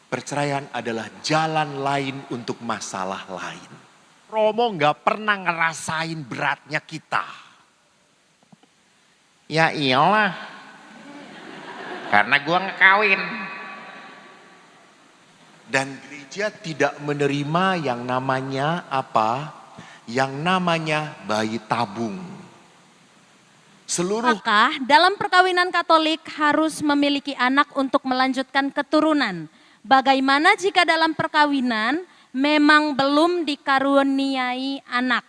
Perceraian adalah jalan lain untuk masalah lain. Romo nggak pernah ngerasain beratnya kita. Ya iyalah, karena gua ngekawin. Dan gereja tidak menerima yang namanya apa? Yang namanya bayi tabung. Apakah dalam perkawinan Katolik harus memiliki anak untuk melanjutkan keturunan? Bagaimana jika dalam perkawinan memang belum dikaruniai anak?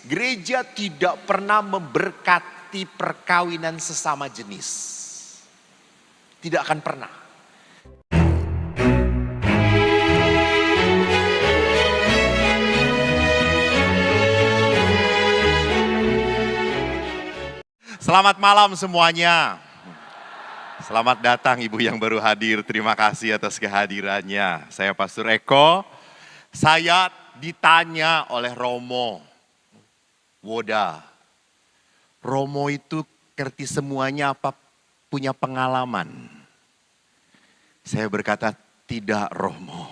Gereja tidak pernah memberkati perkawinan sesama jenis. Tidak akan pernah. Selamat malam semuanya. Selamat datang ibu yang baru hadir. Terima kasih atas kehadirannya. Saya Pastor Eko. Saya ditanya oleh Romo Woda. Romo itu ngerti semuanya apa punya pengalaman? Saya berkata tidak Romo.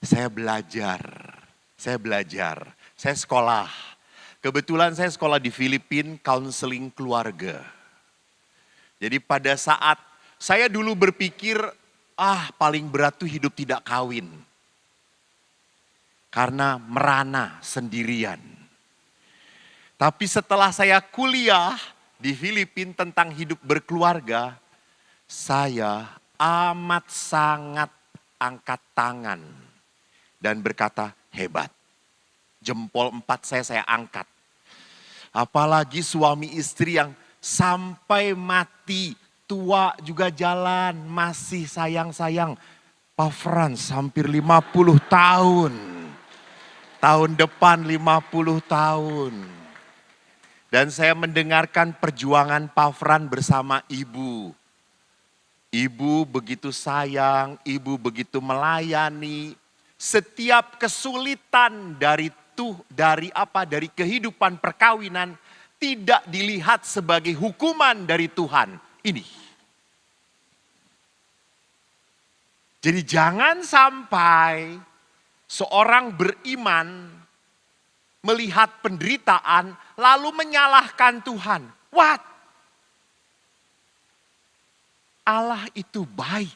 Saya belajar. Saya sekolah. Kebetulan saya sekolah di Filipina, counseling keluarga. Jadi pada saat saya dulu berpikir, paling berat tuh hidup tidak kawin. Karena merana sendirian. Tapi setelah saya kuliah di Filipina tentang hidup berkeluarga, saya amat sangat angkat tangan dan berkata hebat. Jempol 4 saya angkat. Apalagi suami istri yang sampai mati, tua juga jalan, masih sayang-sayang. Pak Frans hampir 50 tahun. Tahun depan 50 tahun. Dan saya mendengarkan perjuangan Pak Frans bersama ibu. Ibu begitu sayang, ibu begitu melayani. Setiap kesulitan dari kehidupan perkawinan tidak dilihat sebagai hukuman dari Tuhan. Ini. Jadi jangan sampai seorang beriman melihat penderitaan lalu menyalahkan Tuhan. What? Allah itu baik.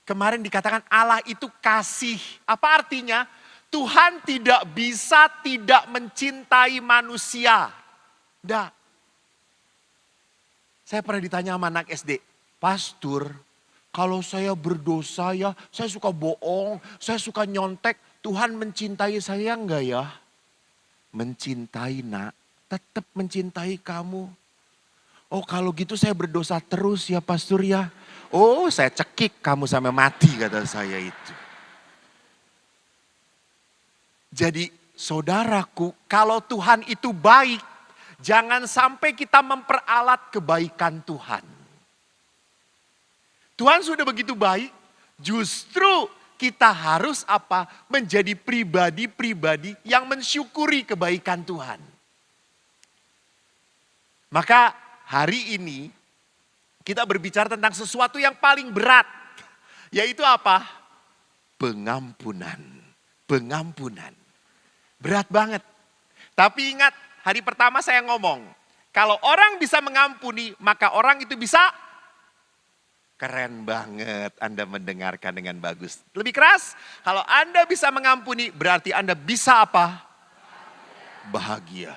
Kemarin dikatakan Allah itu kasih. Apa artinya? Tuhan tidak bisa tidak mencintai manusia. Tidak. Saya pernah ditanya sama anak SD, Pastor, kalau saya berdosa ya, saya suka bohong, saya suka nyontek, Tuhan mencintai saya enggak ya? Mencintai nak, tetap mencintai kamu. Oh kalau gitu saya berdosa terus ya Pastor ya. Oh saya cekik kamu sampai mati kata saya itu. Jadi saudaraku, kalau Tuhan itu baik, jangan sampai kita memperalat kebaikan Tuhan. Tuhan sudah begitu baik, justru kita harus apa? Menjadi pribadi-pribadi yang mensyukuri kebaikan Tuhan. Maka hari ini kita berbicara tentang sesuatu yang paling berat. Yaitu apa? Pengampunan. Berat banget. Tapi ingat, hari pertama saya ngomong, kalau orang bisa mengampuni, maka orang itu bisa. Keren banget Anda mendengarkan dengan bagus. Lebih keras, kalau Anda bisa mengampuni, berarti Anda bisa apa? Bahagia.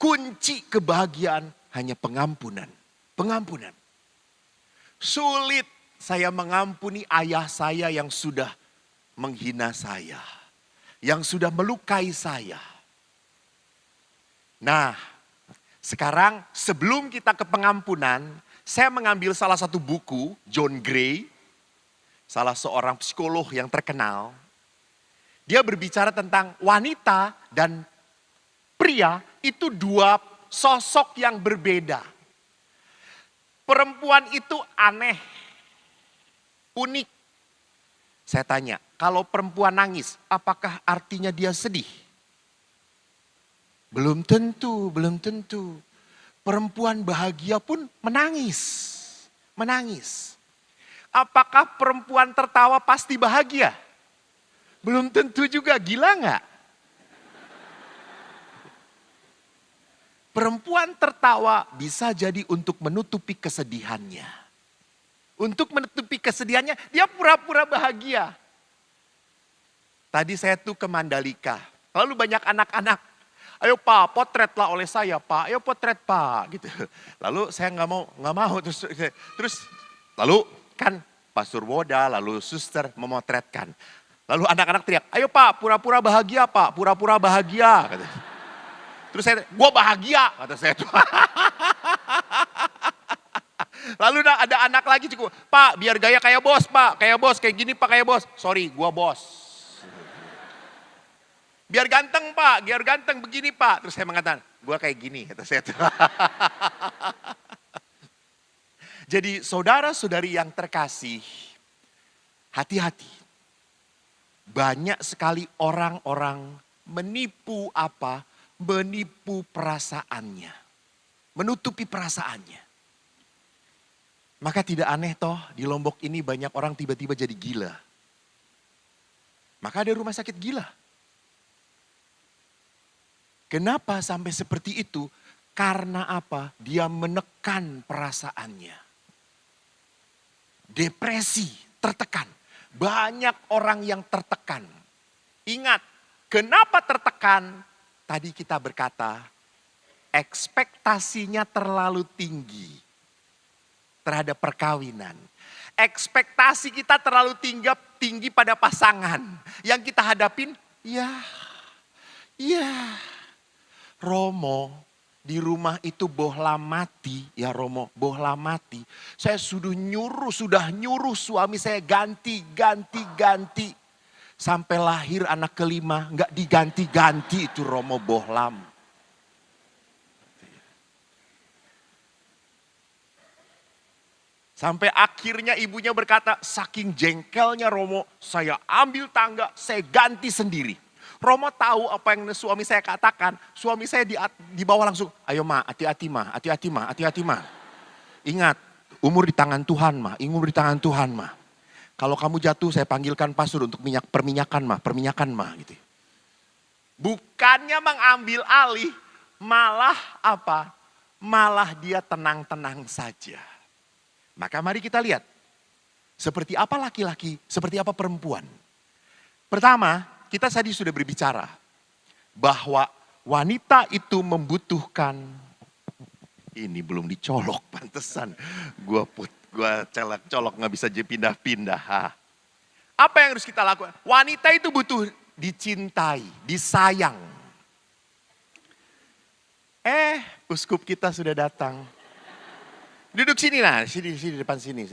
Kunci kebahagiaan hanya pengampunan. Sulit saya mengampuni ayah saya yang sudah menghina saya. Yang sudah melukai saya. Nah, sekarang sebelum kita ke pengampunan, saya mengambil salah satu buku, John Gray, salah seorang psikolog yang terkenal. Dia berbicara tentang wanita dan pria itu dua sosok yang berbeda. Perempuan itu aneh, unik. Saya tanya, kalau perempuan nangis, apakah artinya dia sedih? Belum tentu. Perempuan bahagia pun menangis. Apakah perempuan tertawa pasti bahagia? Belum tentu juga, gila nggak? Perempuan tertawa bisa jadi untuk menutupi kesedihannya. Untuk menutupi kesedihannya, dia pura-pura bahagia. Tadi saya tuh ke Mandalika, lalu banyak anak-anak. Ayo Pak, potretlah oleh saya Pak, ayo potret Pak. Gitu. Lalu saya nggak mau. Terus lalu kan Pastor Woda, lalu suster memotretkan. Lalu anak-anak teriak, ayo Pak, pura-pura bahagia Pak, pura-pura bahagia. Kata. Terus saya, gua bahagia, kata saya tuh. Lalu ada anak lagi cukup, Pak biar gaya kayak bos Pak, kayak gini Pak, kayak bos. Sorry, gua bos. Biar ganteng Pak, biar ganteng begini Pak. Terus saya mengatakan, gua kayak gini, kata saya tuh. Jadi saudara-saudari yang terkasih, hati-hati. Banyak sekali orang-orang menipu apa? Menipu perasaannya. Menutupi perasaannya. Maka tidak aneh toh di Lombok ini banyak orang tiba-tiba jadi gila. Maka ada rumah sakit gila. Kenapa sampai seperti itu? Karena apa? Dia menekan perasaannya. Depresi, tertekan. Banyak orang yang tertekan. Ingat, kenapa tertekan? Tadi kita berkata, ekspektasinya terlalu tinggi terhadap perkawinan. Ekspektasi kita terlalu tinggi pada pasangan. Yang kita hadapin, ya. Romo di rumah itu bohlam mati, ya Romo, bohlam mati. Saya sudah nyuruh suami saya ganti. Sampai lahir anak kelima, nggak diganti-ganti itu Romo bohlam. Sampai akhirnya ibunya berkata, saking jengkelnya Romo, saya ambil tangga, saya ganti sendiri. Romo tahu apa yang suami saya katakan. Suami saya di bawah langsung, ayo ma, hati-hati ma. Ingat, umur di tangan Tuhan ma, Kalau kamu jatuh saya panggilkan pastor untuk perminyakan ma gitu. Bukannya mengambil alih, malah apa? Malah dia tenang-tenang saja. Maka mari kita lihat, seperti apa laki-laki, seperti apa perempuan. Pertama, kita tadi sudah berbicara bahwa wanita itu membutuhkan, ini belum dicolok, pantesan gua colok nggak bisa pindah-pindah. Apa yang harus kita lakukan? Wanita itu butuh dicintai, disayang. Uskup kita sudah datang. Duduk sini lah, sini depan sini.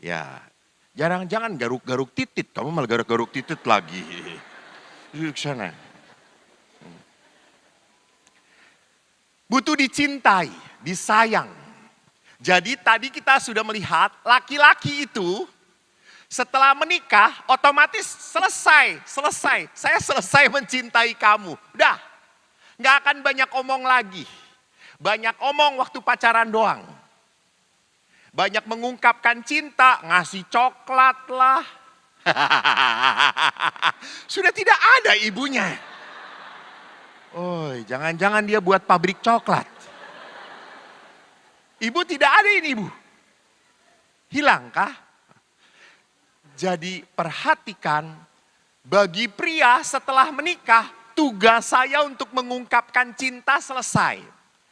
Ya. Jangan garuk-garuk titit, kamu malah garuk-garuk titit lagi. Duduk sana. Butuh dicintai, disayang. Jadi tadi kita sudah melihat laki-laki itu setelah menikah otomatis selesai. Saya selesai mencintai kamu. Udah, gak akan banyak omong lagi. Banyak omong waktu pacaran doang. Banyak mengungkapkan cinta, ngasih coklat lah. Sudah tidak ada ibunya. Jangan-jangan dia buat pabrik coklat. Ibu tidak ada ini ibu. Hilangkah? Jadi perhatikan, bagi pria setelah menikah, tugas saya untuk mengungkapkan cinta selesai.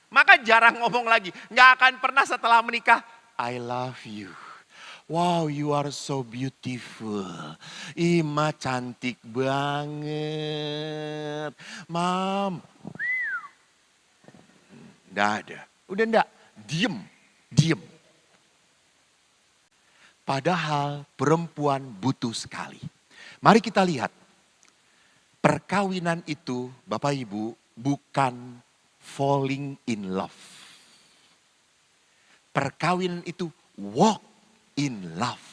Maka jarang ngomong lagi. Nggak akan pernah setelah menikah, I love you. Wow, you are so beautiful. Ima cantik banget. Mam. Nggak ada. Udah enggak. Diem. Padahal perempuan butuh sekali. Mari kita lihat. Perkawinan itu, Bapak Ibu, bukan falling in love. Perkawinan itu walk in love.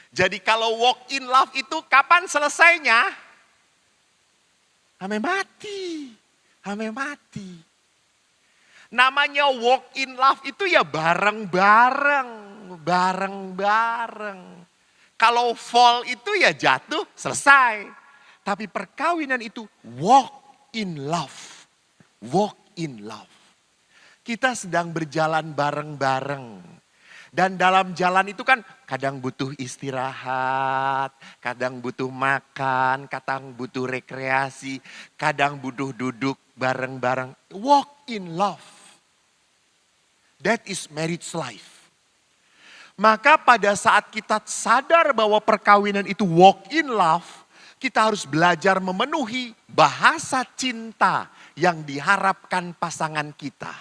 Jadi kalau walk in love itu kapan selesainya? Sampai mati. Namanya walk in love itu ya bareng-bareng. Bareng-bareng. Kalau fall itu ya jatuh, selesai. Tapi perkawinan itu walk in love. Walk in love. Kita sedang berjalan bareng-bareng. Dan dalam jalan itu kan kadang butuh istirahat, kadang butuh makan, kadang butuh rekreasi, kadang butuh duduk bareng-bareng. Walk in love. That is marriage life. Maka pada saat kita sadar bahwa perkawinan itu walk in love, kita harus belajar memenuhi bahasa cinta yang diharapkan pasangan kita.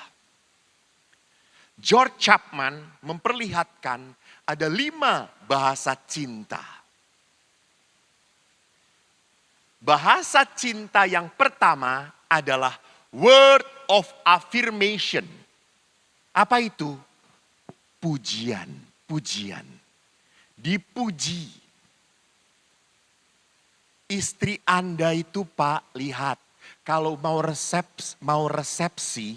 George Chapman memperlihatkan ada 5 bahasa cinta. Bahasa cinta yang pertama adalah word of affirmation. Apa itu? Pujian, pujian. Dipuji. Istri Anda itu Pak, lihat. Kalau mau resepsi,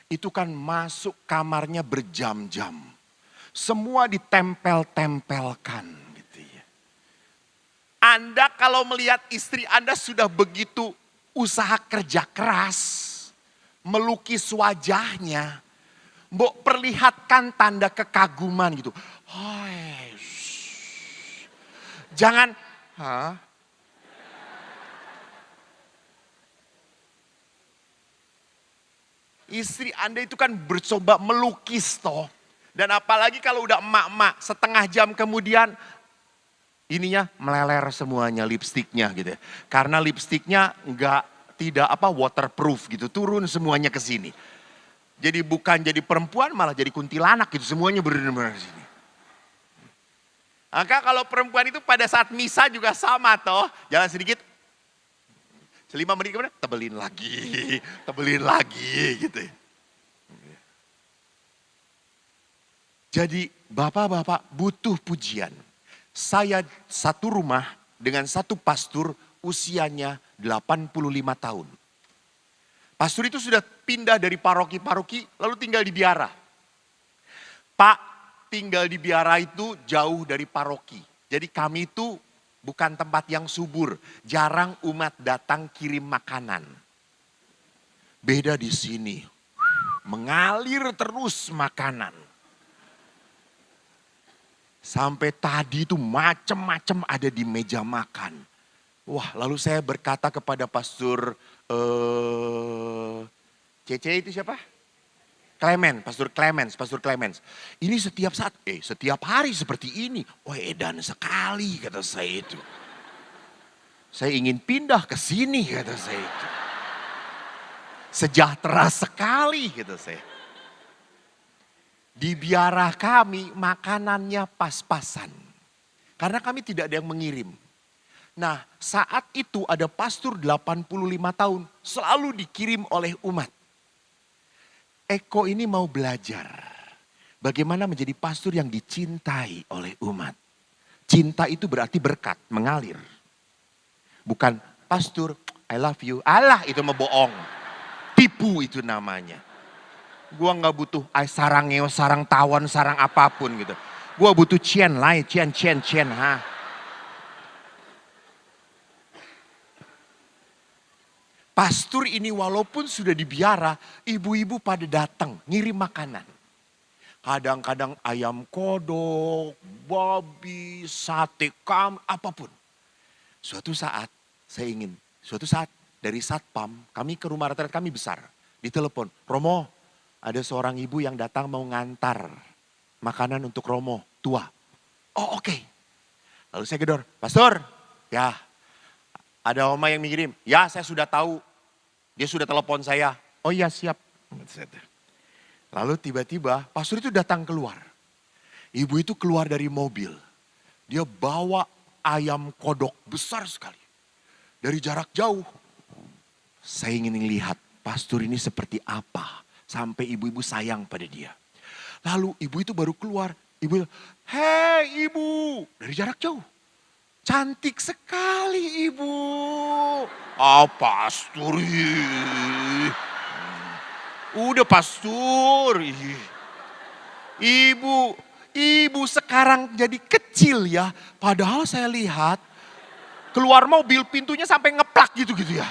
itu kan masuk kamarnya berjam-jam. Semua ditempel-tempelkan gitu ya. Anda kalau melihat istri Anda sudah begitu usaha kerja keras, melukis wajahnya, mbok perlihatkan tanda kekaguman gitu. Hai, jangan, Istri Anda itu kan bercoba melukis toh. Dan apalagi kalau udah emak-emak setengah jam kemudian ininya meleler semuanya lipstiknya gitu ya. Karena lipstiknya tidak waterproof gitu, turun semuanya ke sini. Jadi bukan jadi perempuan malah jadi kuntilanak gitu, semuanya benar-benar sini. Maka kalau perempuan itu pada saat misa juga sama toh, jalan sedikit 5 menit kemudian tebelin lagi gitu ya. Jadi bapak-bapak butuh pujian. Saya satu rumah dengan satu pastor usianya 85 tahun. Pastor itu sudah pindah dari paroki-paroki lalu tinggal di biara. Pak, tinggal di biara itu jauh dari paroki. Jadi kami itu bukan tempat yang subur. Jarang umat datang kirim makanan. Beda di sini. Mengalir terus makanan. Sampai tadi itu macam-macam ada di meja makan. Wah, lalu saya berkata kepada pastor Cece itu siapa? Pastor Clemens. Ini setiap saat, setiap hari seperti ini. Wah, edan sekali kata saya itu. Saya ingin pindah ke sini kata saya itu. Sejahtera sekali kata saya. Di biara kami makanannya pas-pasan. Karena kami tidak ada yang mengirim. Nah, saat itu ada pastor 85 tahun selalu dikirim oleh umat. Eko ini mau belajar bagaimana menjadi pastor yang dicintai oleh umat. Cinta itu berarti berkat, mengalir. Bukan pastor, I love you. Allah itu mau bohong. Tipu itu namanya. Gua nggak butuh sarang ngeo, sarang tawon, sarang apapun gitu. Gua butuh cian lai, cian. Pastor ini walaupun sudah dibiara, ibu-ibu pada datang ngirim makanan. Kadang-kadang ayam kodok, babi, sate kam, apapun. Suatu saat dari satpam, kami ke rumah retret kami besar. Ditelepon, Romo, ada seorang ibu yang datang mau ngantar makanan untuk Romo, tua. Oh oke. Lalu saya gedor, Pastor, ya ada oma yang mengirim. Ya saya sudah tahu, dia sudah telepon saya. Oh iya siap. Lalu tiba-tiba pastor itu datang keluar. Ibu itu keluar dari mobil. Dia bawa ayam kodok besar sekali. Dari jarak jauh. Saya ingin lihat pastor ini seperti apa. Sampai ibu-ibu sayang pada dia. Lalu ibu itu baru keluar. Ibu, hei ibu. Dari jarak jauh. Cantik sekali ibu. Pastor. Udah pastor. Ibu sekarang jadi kecil ya. Padahal saya lihat keluar mobil pintunya sampai ngeplak gitu ya.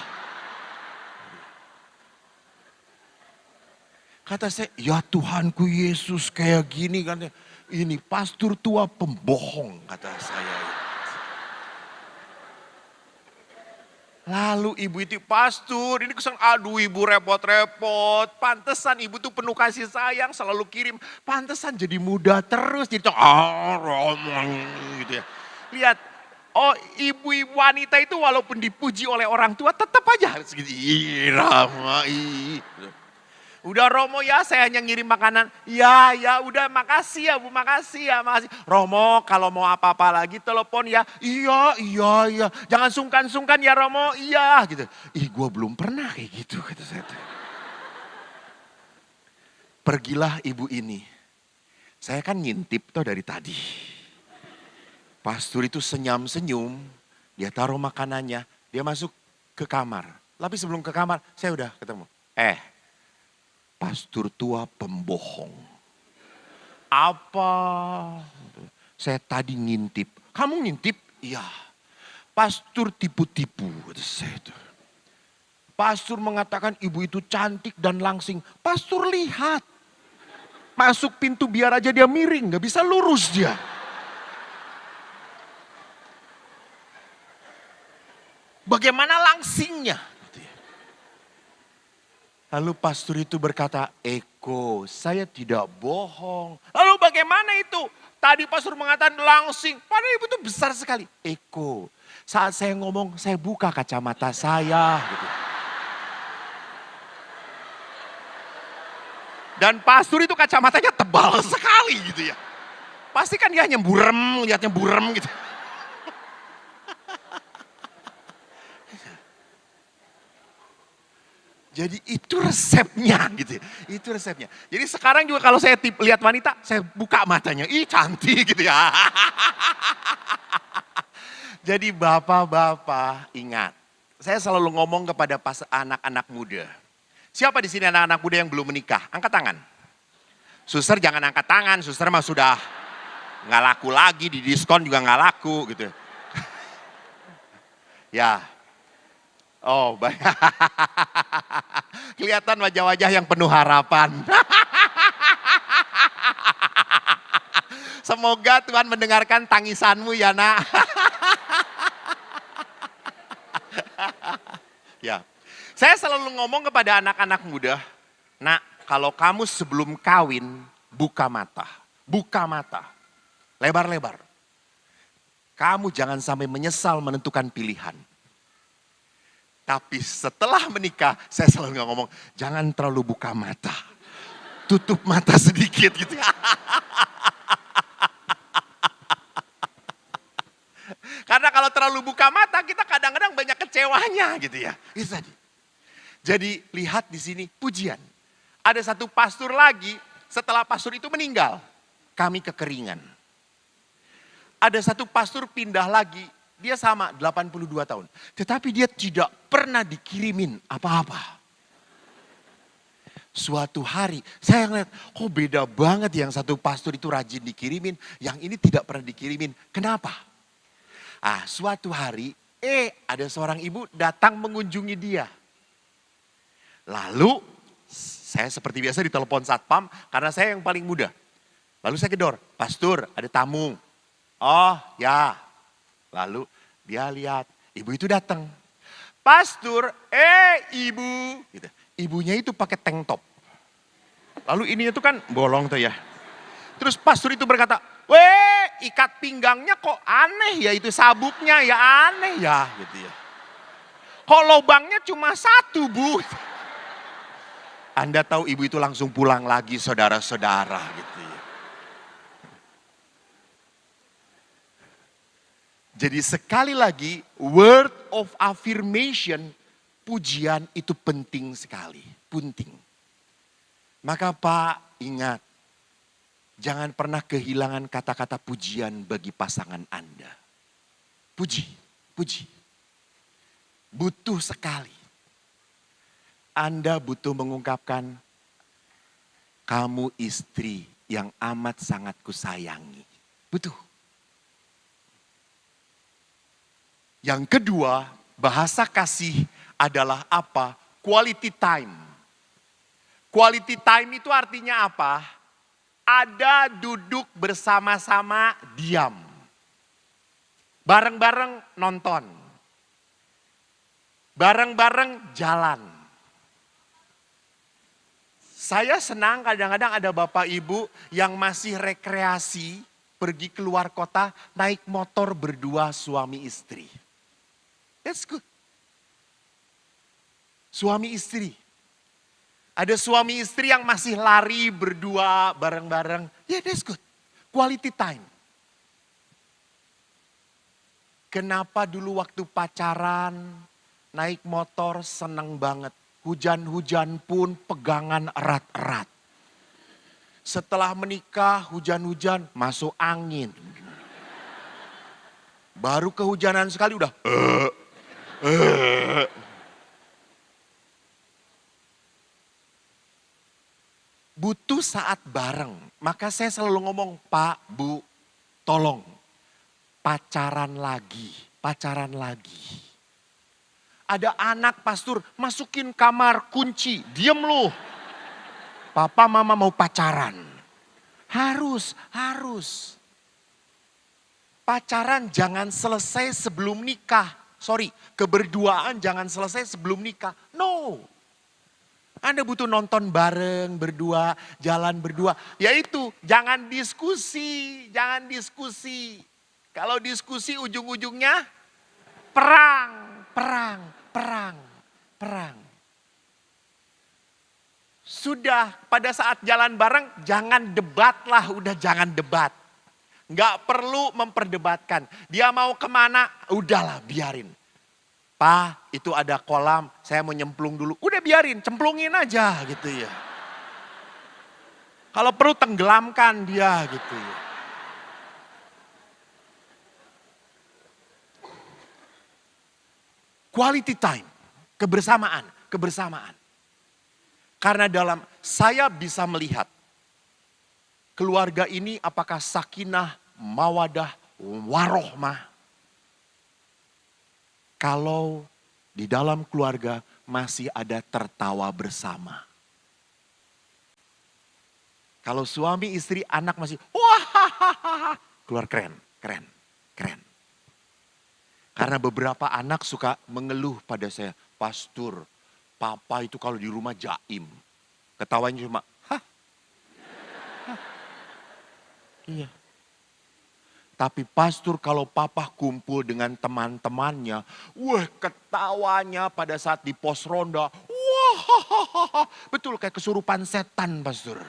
Kata saya, ya Tuhanku Yesus kayak gini kan. Ini pastor tua pembohong kata saya. Lalu ibu itu, pastor ini kesan, aduh ibu repot-repot. Pantesan ibu tuh penuh kasih sayang, selalu kirim. Pantesan jadi muda terus. Jadi gitu ya. Lihat, oh ibu-ibu wanita itu walaupun dipuji oleh orang tua tetap aja harus gitu. Udah Romo ya saya hanya ngirim makanan. Ya udah makasih ya Bu, makasih ya. Romo kalau mau apa-apa lagi telepon ya. Iya. Jangan sungkan-sungkan ya Romo, iya gitu. Gue belum pernah kayak gitu kata saya. Pergilah ibu ini. Saya kan ngintip tuh dari tadi. Pastor itu senyum-senyum, dia taruh makanannya, dia masuk ke kamar. Tapi sebelum ke kamar, saya udah ketemu. Pastor tua pembohong. Apa? Saya tadi ngintip. Kamu ngintip? Iya. Pastor tipu-tipu. Pastor mengatakan ibu itu cantik dan langsing. Pastor lihat. Masuk pintu biar aja dia miring. Gak bisa lurus dia. Bagaimana langsingnya? Lalu pastor itu berkata, Eko saya tidak bohong. Lalu bagaimana itu? Tadi pastor mengatakan langsing, padahal ibu itu besar sekali. Eko, saat saya ngomong saya buka kacamata saya. Gitu. Dan pastor itu kacamatanya tebal sekali gitu ya. Pasti kan dia hanya burem, lihatnya burem gitu. Jadi itu resepnya gitu. Itu resepnya. Jadi sekarang juga kalau saya lihat wanita, saya buka matanya. Ih cantik gitu ya. Jadi bapak-bapak ingat. Saya selalu ngomong kepada anak-anak muda. Siapa di sini anak-anak muda yang belum menikah? Angkat tangan. Suster jangan angkat tangan. Suster mah sudah nggak laku lagi. Di diskon juga nggak laku gitu. Ya. Oh baik. Kelihatan wajah-wajah yang penuh harapan. Semoga Tuhan mendengarkan tangisanmu ya nak. Ya, saya selalu ngomong kepada anak-anak muda, nak kalau kamu sebelum kawin buka mata, lebar-lebar. Kamu jangan sampai menyesal menentukan pilihan. Tapi setelah menikah, saya selalu ngomong, jangan terlalu buka mata. Tutup mata sedikit gitu. Karena kalau terlalu buka mata, kita kadang-kadang banyak kecewanya gitu ya. Itu tadi. Jadi lihat di sini pujian. Ada satu pastor lagi, setelah pastor itu meninggal, kami kekeringan. Ada satu pastor pindah lagi, dia sama 82 tahun. Tetapi dia tidak pernah dikirimin apa-apa. Suatu hari saya ngeliat, kok beda banget yang satu pastor itu rajin dikirimin. Yang ini tidak pernah dikirimin. Kenapa? Suatu hari ada seorang ibu datang mengunjungi dia. Lalu saya seperti biasa ditelepon satpam karena saya yang paling muda. Lalu saya gedor, pastor ada tamu. Oh ya. Lalu dia lihat, ibu itu datang. Pastor, ibu. Gitu. Ibunya itu pakai tank top. Lalu ininya tuh kan bolong tuh ya. Terus pastor itu berkata, ikat pinggangnya kok aneh ya, itu sabuknya ya aneh ya. Gitu ya. Kok lubangnya cuma satu bu. Anda tahu ibu itu langsung pulang lagi saudara-saudara gitu ya. Jadi sekali lagi word of affirmation, pujian itu penting sekali, penting. Maka Pak ingat, jangan pernah kehilangan kata-kata pujian bagi pasangan Anda. Puji. Butuh sekali. Anda butuh mengungkapkan, Kamu istri yang amat sangat kusayangi. Betul. Yang kedua, bahasa kasih adalah apa? Quality time. Quality time itu artinya apa? Ada duduk bersama-sama diam. Bareng-bareng nonton. Bareng-bareng jalan. Saya senang kadang-kadang ada bapak ibu yang masih rekreasi, pergi keluar kota, naik motor berdua suami istri. That's good. Suami istri. Ada suami istri yang masih lari berdua bareng-bareng. Yeah, that's good. Quality time. Kenapa dulu waktu pacaran, naik motor seneng banget. Hujan-hujan pun pegangan erat-erat. Setelah menikah hujan-hujan masuk angin. Baru kehujanan sekali udah. Butuh saat bareng. Maka saya selalu ngomong, Pak, Bu, tolong. Pacaran lagi, pacaran lagi. Ada anak pastor masukin kamar kunci, diem lu. Papa mama mau pacaran. Harus. Pacaran jangan selesai sebelum nikah. Sorry, keberduaan jangan selesai sebelum nikah. No. Anda butuh nonton bareng berdua, jalan berdua. Yaitu jangan diskusi. Kalau diskusi ujung-ujungnya perang. Sudah pada saat jalan bareng jangan debat lah, udah jangan debat. Nggak perlu memperdebatkan. Dia mau kemana, udahlah biarin. Pak, itu ada kolam, saya mau nyemplung dulu. Udah biarin, cemplungin aja gitu ya. Kalau perlu tenggelamkan dia gitu ya. Quality time, kebersamaan. Karena dalam saya bisa melihat keluarga ini apakah sakinah, mawadah, warohmah. Kalau di dalam keluarga masih ada tertawa bersama. Kalau suami, istri, anak masih wah, keluar keren. Karena beberapa anak suka mengeluh pada saya, Pastor, papa itu kalau di rumah jaim. Ketawanya cuma, hah? Iya. Tapi pastor kalau papa kumpul dengan teman-temannya, wah ketawanya pada saat di pos ronda, wah betul kayak kesurupan setan pastor.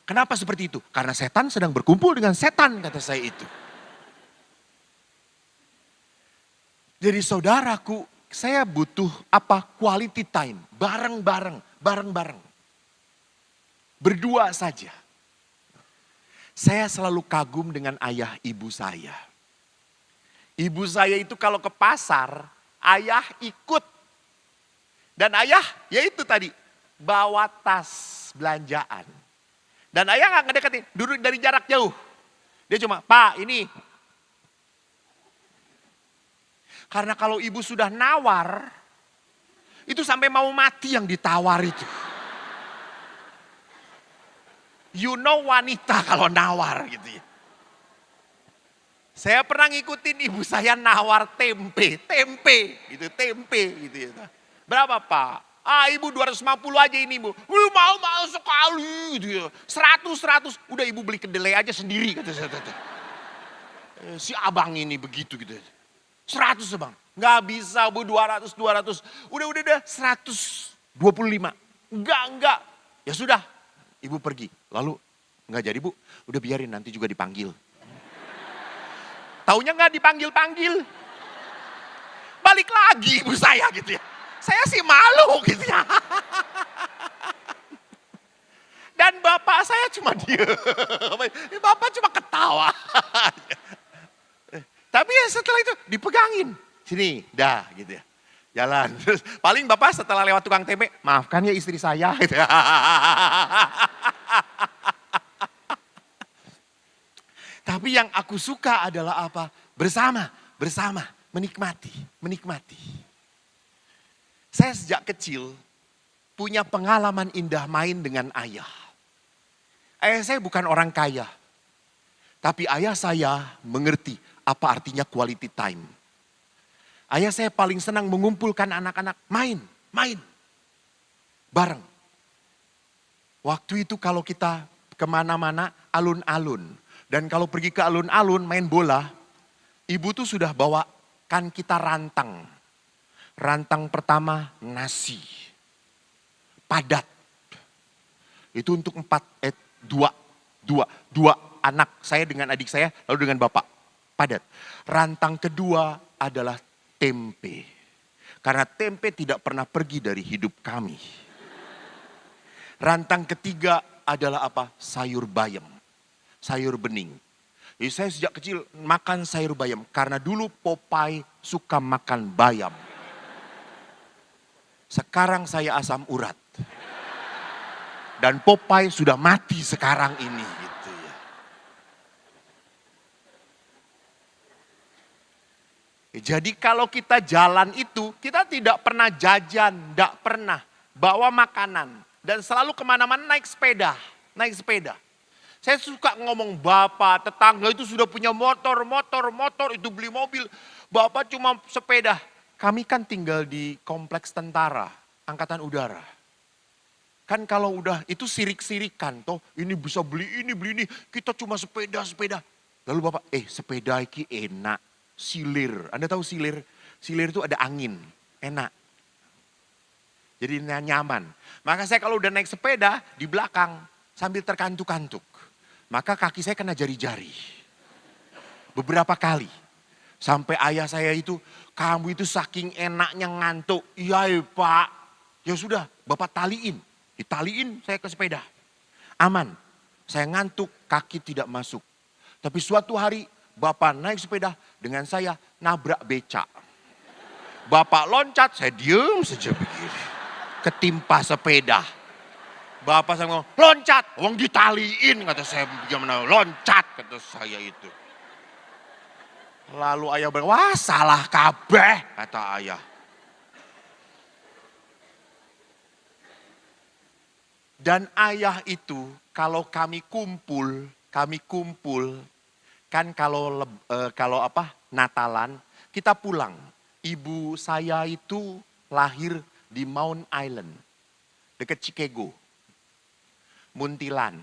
Kenapa seperti itu? Karena setan sedang berkumpul dengan setan kata saya itu. Jadi saudaraku, saya butuh apa? Quality time, bareng-bareng. Berdua saja. Saya selalu kagum dengan ayah ibu saya. Ibu saya itu kalau ke pasar, ayah ikut. Dan ayah ya itu tadi, bawa tas belanjaan. Dan ayah gak ngedeketin, duduk dari jarak jauh. Dia cuma, Pak ini. Karena kalau ibu sudah nawar, itu sampai mau mati yang ditawar itu. You know wanita kalau nawar gitu ya. Saya pernah ngikutin ibu saya nawar tempe gitu ya. Berapa Pak? Ibu 250 aja ini ibu. Mau sekali gitu ya. 100. Udah ibu beli kedelai aja sendiri kata saya. Si abang ini begitu gitu. 100 bang, nggak bisa bu 200. Udah 125. Enggak. Ya sudah, ibu pergi. Lalu nggak jadi bu, udah biarin nanti juga dipanggil. Taunya nggak dipanggil. Balik lagi ibu saya gitu ya. Saya sih malu gitu ya. Dan bapak saya cuma diem. Bapak cuma ketawa. Tapi ya setelah itu dipegangin. Sini, dah gitu ya. Jalan. Terus paling bapak setelah lewat tukang tempe, maafkan ya istri saya. Gitu. Tapi yang aku suka adalah apa? Bersama, menikmati. Saya sejak kecil punya pengalaman indah main dengan ayah. Ayah saya bukan orang kaya. Tapi ayah saya mengerti apa artinya quality time. Ayah saya paling senang mengumpulkan anak-anak main bareng. Waktu itu kalau kita kemana-mana alun-alun. Dan kalau pergi ke alun-alun main bola, ibu tuh sudah bawakan kita rantang. Rantang pertama nasi, padat. Itu untuk dua anak saya dengan adik saya, lalu dengan bapak, padat. Rantang kedua adalah tempe. Karena tempe tidak pernah pergi dari hidup kami. Rantang ketiga adalah apa? Sayur bayam. Sayur bening. Jadi saya sejak kecil makan sayur bayam. Karena dulu Popeye suka makan bayam. Sekarang saya asam urat. Dan Popeye sudah mati sekarang ini. Gitu ya. Jadi kalau kita jalan itu, kita tidak pernah jajan, tidak pernah bawa makanan. Dan selalu kemana-mana naik sepeda. Saya suka ngomong bapak, tetangga itu sudah punya motor, itu beli mobil. Bapak cuma sepeda. Kami kan tinggal di kompleks tentara, angkatan udara. Kan kalau udah itu sirik-sirikan, toh ini bisa beli ini, kita cuma sepeda. Lalu bapak, sepeda iki enak, silir. Anda tahu silir? Silir itu ada angin, enak. Jadi nyaman. Maka saya kalau udah naik sepeda di belakang sambil terkantuk-kantuk. Maka kaki saya kena jari-jari. Beberapa kali. Sampai ayah saya itu, kamu itu saking enaknya ngantuk. Iya pak. Ya sudah, bapak taliin. Ditaliin saya ke sepeda. Aman. Saya ngantuk, kaki tidak masuk. Tapi suatu hari bapak naik sepeda dengan saya nabrak becak. Bapak loncat, saya diem saja begini. Ketimpa sepeda. Bapak saya ngomong, loncat. Wong ditaliin, kata saya, gimana loncat, kata saya itu. Lalu ayah bilang, wah salah kabeh, kata ayah. Dan ayah itu, kalau kami kumpul, kan kalau Natalan, kita pulang. Ibu saya itu lahir di Mount Island, dekat Chicago. Muntilan.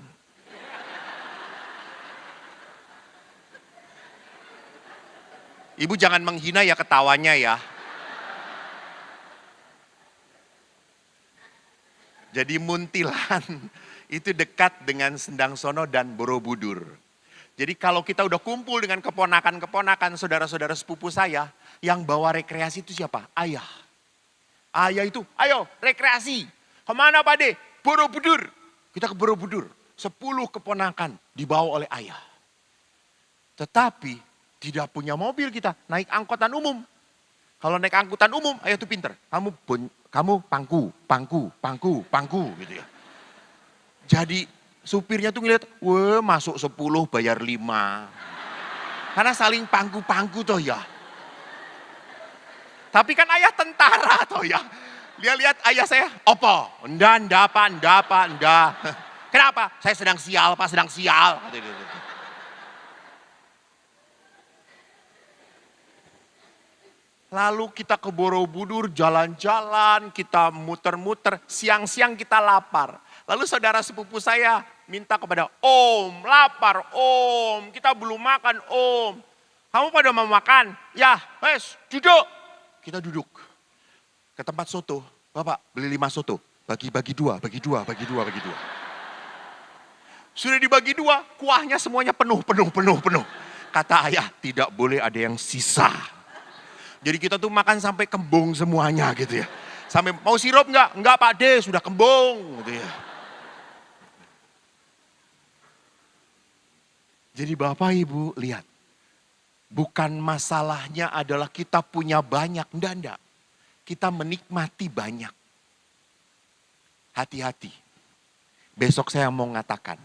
Ibu jangan menghina ya ketawanya ya. Jadi Muntilan itu dekat dengan Sendang Sono dan Borobudur. Jadi kalau kita udah kumpul dengan keponakan-keponakan saudara-saudara sepupu saya, yang bawa rekreasi itu siapa? Ayah. Ayah itu, ayo rekreasi. Kemana Pak De? Borobudur. Kita ke Borobudur, 10 keponakan dibawa oleh ayah. Tetapi tidak punya mobil kita, naik angkutan umum. Kalau naik angkutan umum, ayah tuh pinter. Kamu pangku gitu ya. Jadi supirnya tuh ngeliat, wah masuk 10 bayar 5. Karena saling pangku toh ya. Tapi kan ayah tentara toh ya. Dia lihat ayah saya, opo, ndak. Kenapa? Saya sedang sial, Pak, sedang sial. Lalu kita ke Borobudur, jalan-jalan, kita muter-muter, siang-siang kita lapar. Lalu saudara sepupu saya minta kepada Om, lapar Om, kita belum makan Om. Kamu pada mau makan? Ya, wes, duduk. Kita duduk. Ke tempat soto, Bapak beli 5 soto, bagi 2. Sudah dibagi 2, kuahnya semuanya penuh. Kata ayah, tidak boleh ada yang sisa. Jadi kita tuh makan sampai kembung semuanya gitu ya. Sampai mau sirup enggak? Enggak Pak De, sudah kembung gitu ya. Jadi Bapak Ibu lihat, bukan masalahnya adalah kita punya banyak, enggak. kita menikmati banyak. Hati-hati. Besok saya mau mengatakan,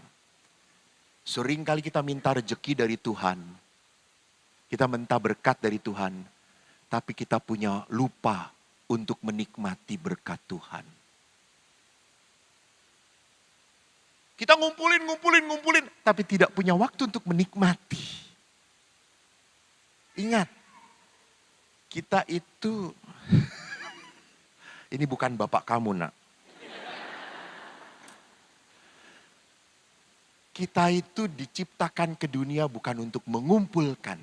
sering kali kita minta rejeki dari Tuhan. Kita minta berkat dari Tuhan. Tapi kita punya lupa untuk menikmati berkat Tuhan. Kita ngumpulin. Tapi tidak punya waktu untuk menikmati. Ingat, kita itu, ini bukan bapak kamu nak. Kita itu diciptakan ke dunia bukan untuk mengumpulkan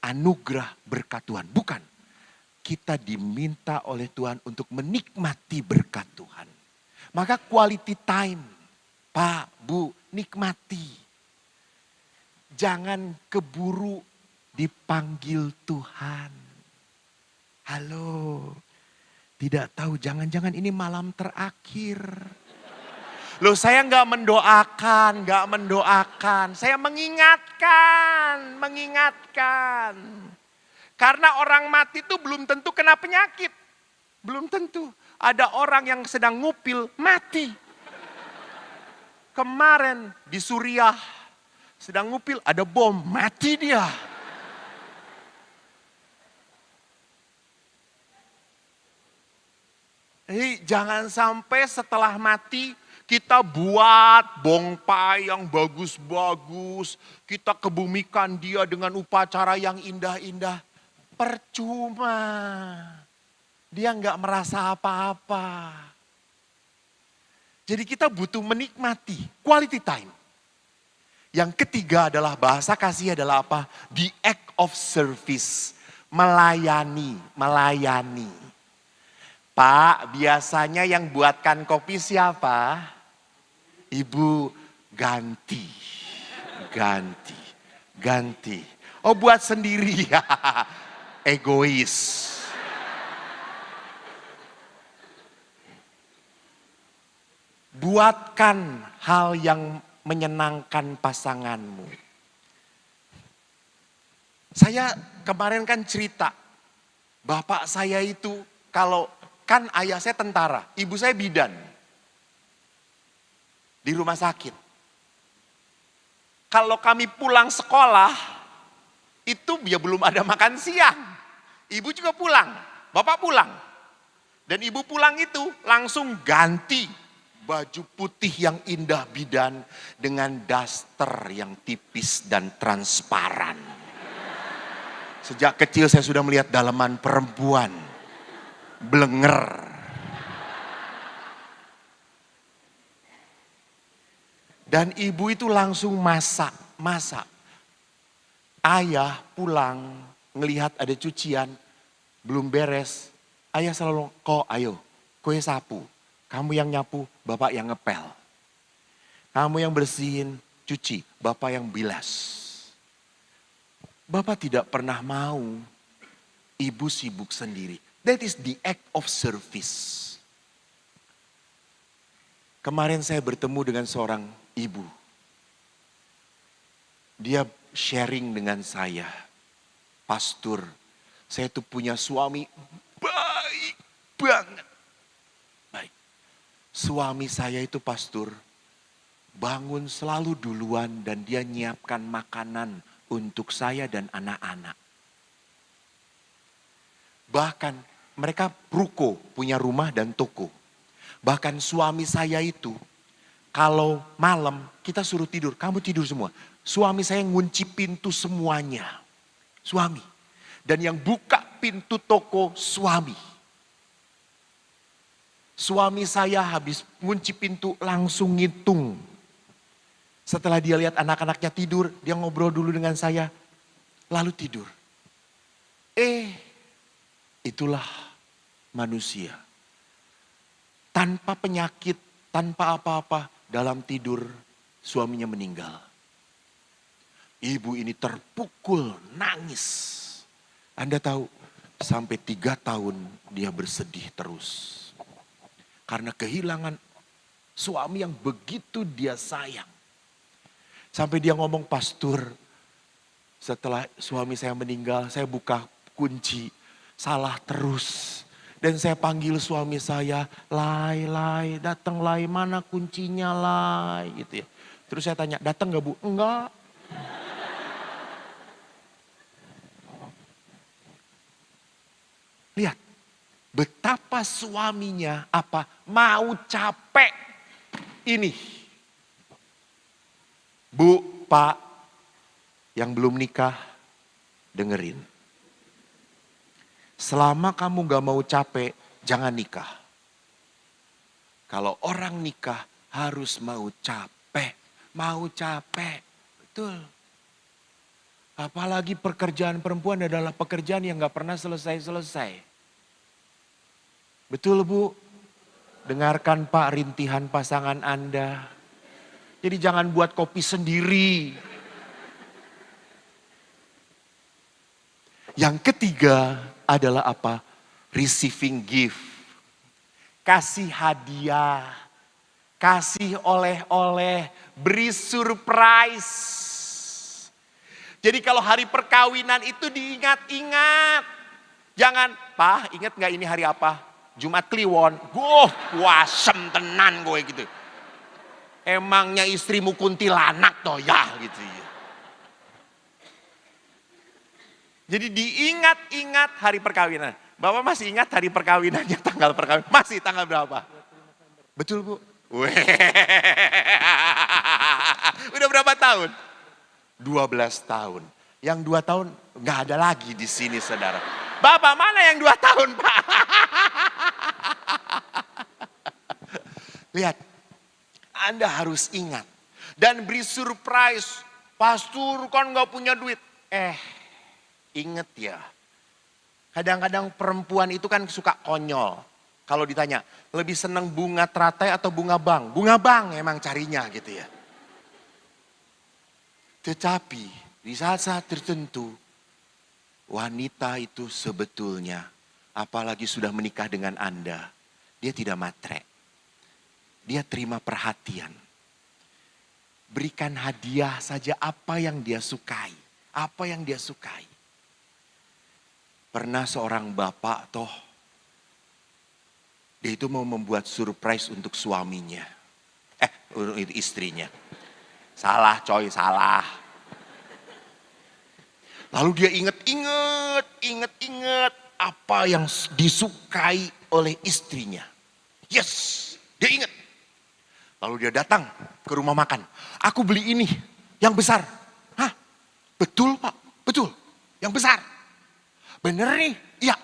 anugerah berkat Tuhan. Bukan. Kita diminta oleh Tuhan untuk menikmati berkat Tuhan. Maka quality time. Pak, Bu, nikmati. Jangan keburu dipanggil Tuhan. Halo. Tidak tahu, jangan-jangan ini malam terakhir. Loh, saya nggak mendoakan. Saya mengingatkan. Karena orang mati itu belum tentu kena penyakit. Belum tentu. Ada orang yang sedang ngupil, mati. Kemarin di Suriah, sedang ngupil, ada bom, mati dia. Jadi jangan sampai setelah mati, kita buat bongpai yang bagus-bagus. Kita kebumikan dia dengan upacara yang indah-indah. Percuma. Dia nggak merasa apa-apa. Jadi kita butuh menikmati quality time. Yang ketiga adalah bahasa kasih adalah apa? The act of service. Melayani. Pak, biasanya yang buatkan kopi siapa? Ibu ganti. Oh, buat sendiri ya. Egois. Buatkan hal yang menyenangkan pasanganmu. Saya kemarin kan cerita, bapak saya itu kalau kan ayah saya tentara, ibu saya bidan. Di rumah sakit. Kalau kami pulang sekolah, itu ya belum ada makan siang. Ibu juga pulang, bapak pulang. Dan ibu pulang itu langsung ganti baju putih yang indah bidan dengan daster yang tipis dan transparan. Sejak kecil saya sudah melihat dalaman perempuan. Blenger. Dan ibu itu langsung masak. Ayah pulang ngelihat ada cucian, belum beres. Ayah selalu, ayo, kowe sapu. Kamu yang nyapu, bapak yang ngepel. Kamu yang bersihin, cuci, bapak yang bilas. Bapak tidak pernah mau ibu sibuk sendiri. That is the act of service. Kemarin saya bertemu dengan seorang ibu. Dia sharing dengan saya. Pastor, saya tuh punya suami baik banget. Baik. Suami saya itu pastor, bangun selalu duluan dan dia nyiapkan makanan untuk saya dan anak-anak. Bahkan mereka ruko, punya rumah dan toko. Bahkan suami saya itu, kalau malam kita suruh tidur, kamu tidur semua. Suami saya ngunci pintu semuanya. Suami. Dan yang buka pintu toko suami. Suami saya habis ngunci pintu langsung ngitung. Setelah dia lihat anak-anaknya tidur, dia ngobrol dulu dengan saya. Lalu tidur. Itulah manusia. Tanpa penyakit, tanpa apa-apa, dalam tidur suaminya meninggal. Ibu ini terpukul, nangis. Anda tahu, sampai 3 tahun dia bersedih terus. Karena kehilangan suami yang begitu dia sayang. Sampai dia ngomong, pastor, setelah suami saya meninggal, saya buka kunci, salah terus. Dan saya panggil suami saya, Lai, datang Lai, mana kuncinya Lai, gitu ya. Terus saya tanya, datang gak Bu? Enggak. Lihat, betapa suaminya mau capek ini. Bu, Pak, yang belum nikah, dengerin. Selama kamu gak mau capek, jangan nikah. Kalau orang nikah harus mau capek. Mau capek, betul. Apalagi pekerjaan perempuan adalah pekerjaan yang gak pernah selesai-selesai. Betul Bu? Dengarkan Pak rintihan pasangan Anda. Jadi jangan buat kopi sendiri. Yang ketiga adalah apa? Receiving gift. Kasih hadiah. Kasih oleh-oleh. Beri surprise. Jadi kalau hari perkawinan itu diingat-ingat. Jangan, Pak ingat gak ini hari apa? Jumat Kliwon. Puasem tenan gue gitu. Emangnya istrimu kuntilanak toh ya gitu ya. Jadi diingat-ingat hari perkawinan. Bapak masih ingat hari perkawinannya, tanggal perkawinan? Masih tanggal berapa? Betul Bu? Udah berapa tahun? 12 tahun. Yang 2 tahun gak ada lagi di sini saudara. Bapak mana yang 2 tahun Pak? Lihat, Anda harus ingat. Dan beri surprise. Pastor kan gak punya duit. Ingat ya. Kadang-kadang perempuan itu kan suka konyol. Kalau ditanya, lebih senang bunga teratai atau bunga bank? Bunga bank emang carinya gitu ya. Tetapi di saat-saat tertentu, wanita itu sebetulnya, apalagi sudah menikah dengan Anda, dia tidak matre. Dia terima perhatian. Berikan hadiah saja apa yang dia sukai. Apa yang dia sukai. Pernah seorang bapak dia itu mau membuat surprise untuk suaminya. Untuk istrinya. Salah coy, salah. Lalu dia ingat apa yang disukai oleh istrinya. Yes, dia ingat. Lalu dia datang ke rumah makan. Aku beli ini, yang besar. Hah? Betul Pak, betul. Yang besar. Bener nih? Iya.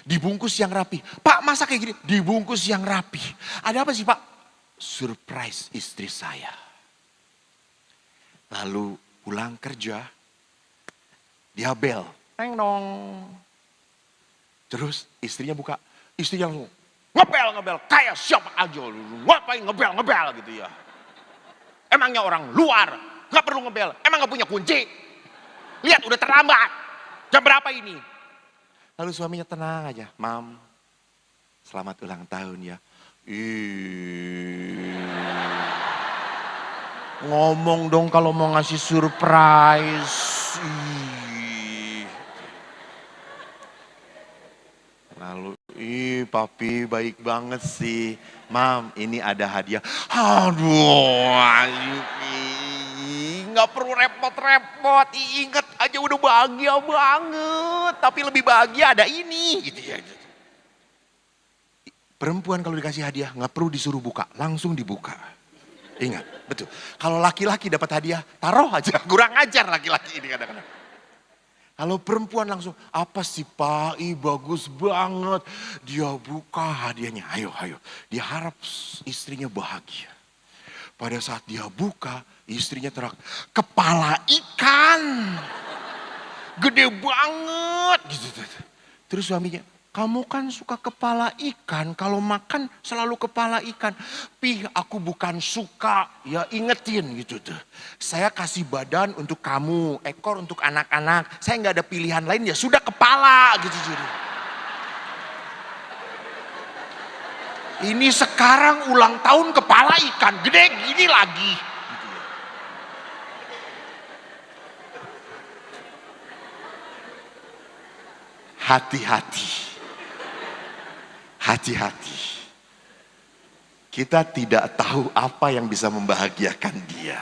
Dibungkus yang rapi. Pak masa kayak gini? Dibungkus yang rapi. Ada apa sih Pak? Surprise istri saya. Lalu pulang kerja. Dia bel. Teng dong. Terus istrinya buka. Istrinya langsung ngebel. Kayak siapa aja. Ngapain ngebel gitu ya. Emangnya orang luar. Gak perlu ngebel. Emang gak punya kunci. Lihat udah terlambat. Jam berapa ini? Lalu suaminya tenang aja. Mam, selamat ulang tahun ya. Ngomong dong kalau mau ngasih surprise. Lalu, papi baik banget sih. Mam, ini ada hadiah. Aduh, nggak perlu repot-repot. Ingat aja udah bahagia banget. Tapi lebih bahagia ada ini. Gitu ya. Perempuan kalau dikasih hadiah nggak perlu disuruh buka. Langsung dibuka. Ingat, betul. Kalau laki-laki dapat hadiah, taruh aja. Kurang ajar laki-laki ini kadang-kadang. Kalau perempuan langsung, apa sih Pak, bagus banget. Dia buka hadiahnya, ayo. Dia harap istrinya bahagia. Pada saat dia buka, istrinya teriak, kepala ikan. Gede banget. Gitu. Terus suaminya, kamu kan suka kepala ikan, kalau makan selalu kepala ikan. Aku bukan suka, ya ingetin gitu tuh. Saya kasih badan untuk kamu, ekor untuk anak-anak. Saya nggak ada pilihan lain, ya sudah kepala gitu. Ini sekarang ulang tahun kepala ikan, gede gini lagi. Gitu ya. Hati-hati. hati-hati. Kita tidak tahu apa yang bisa membahagiakan dia.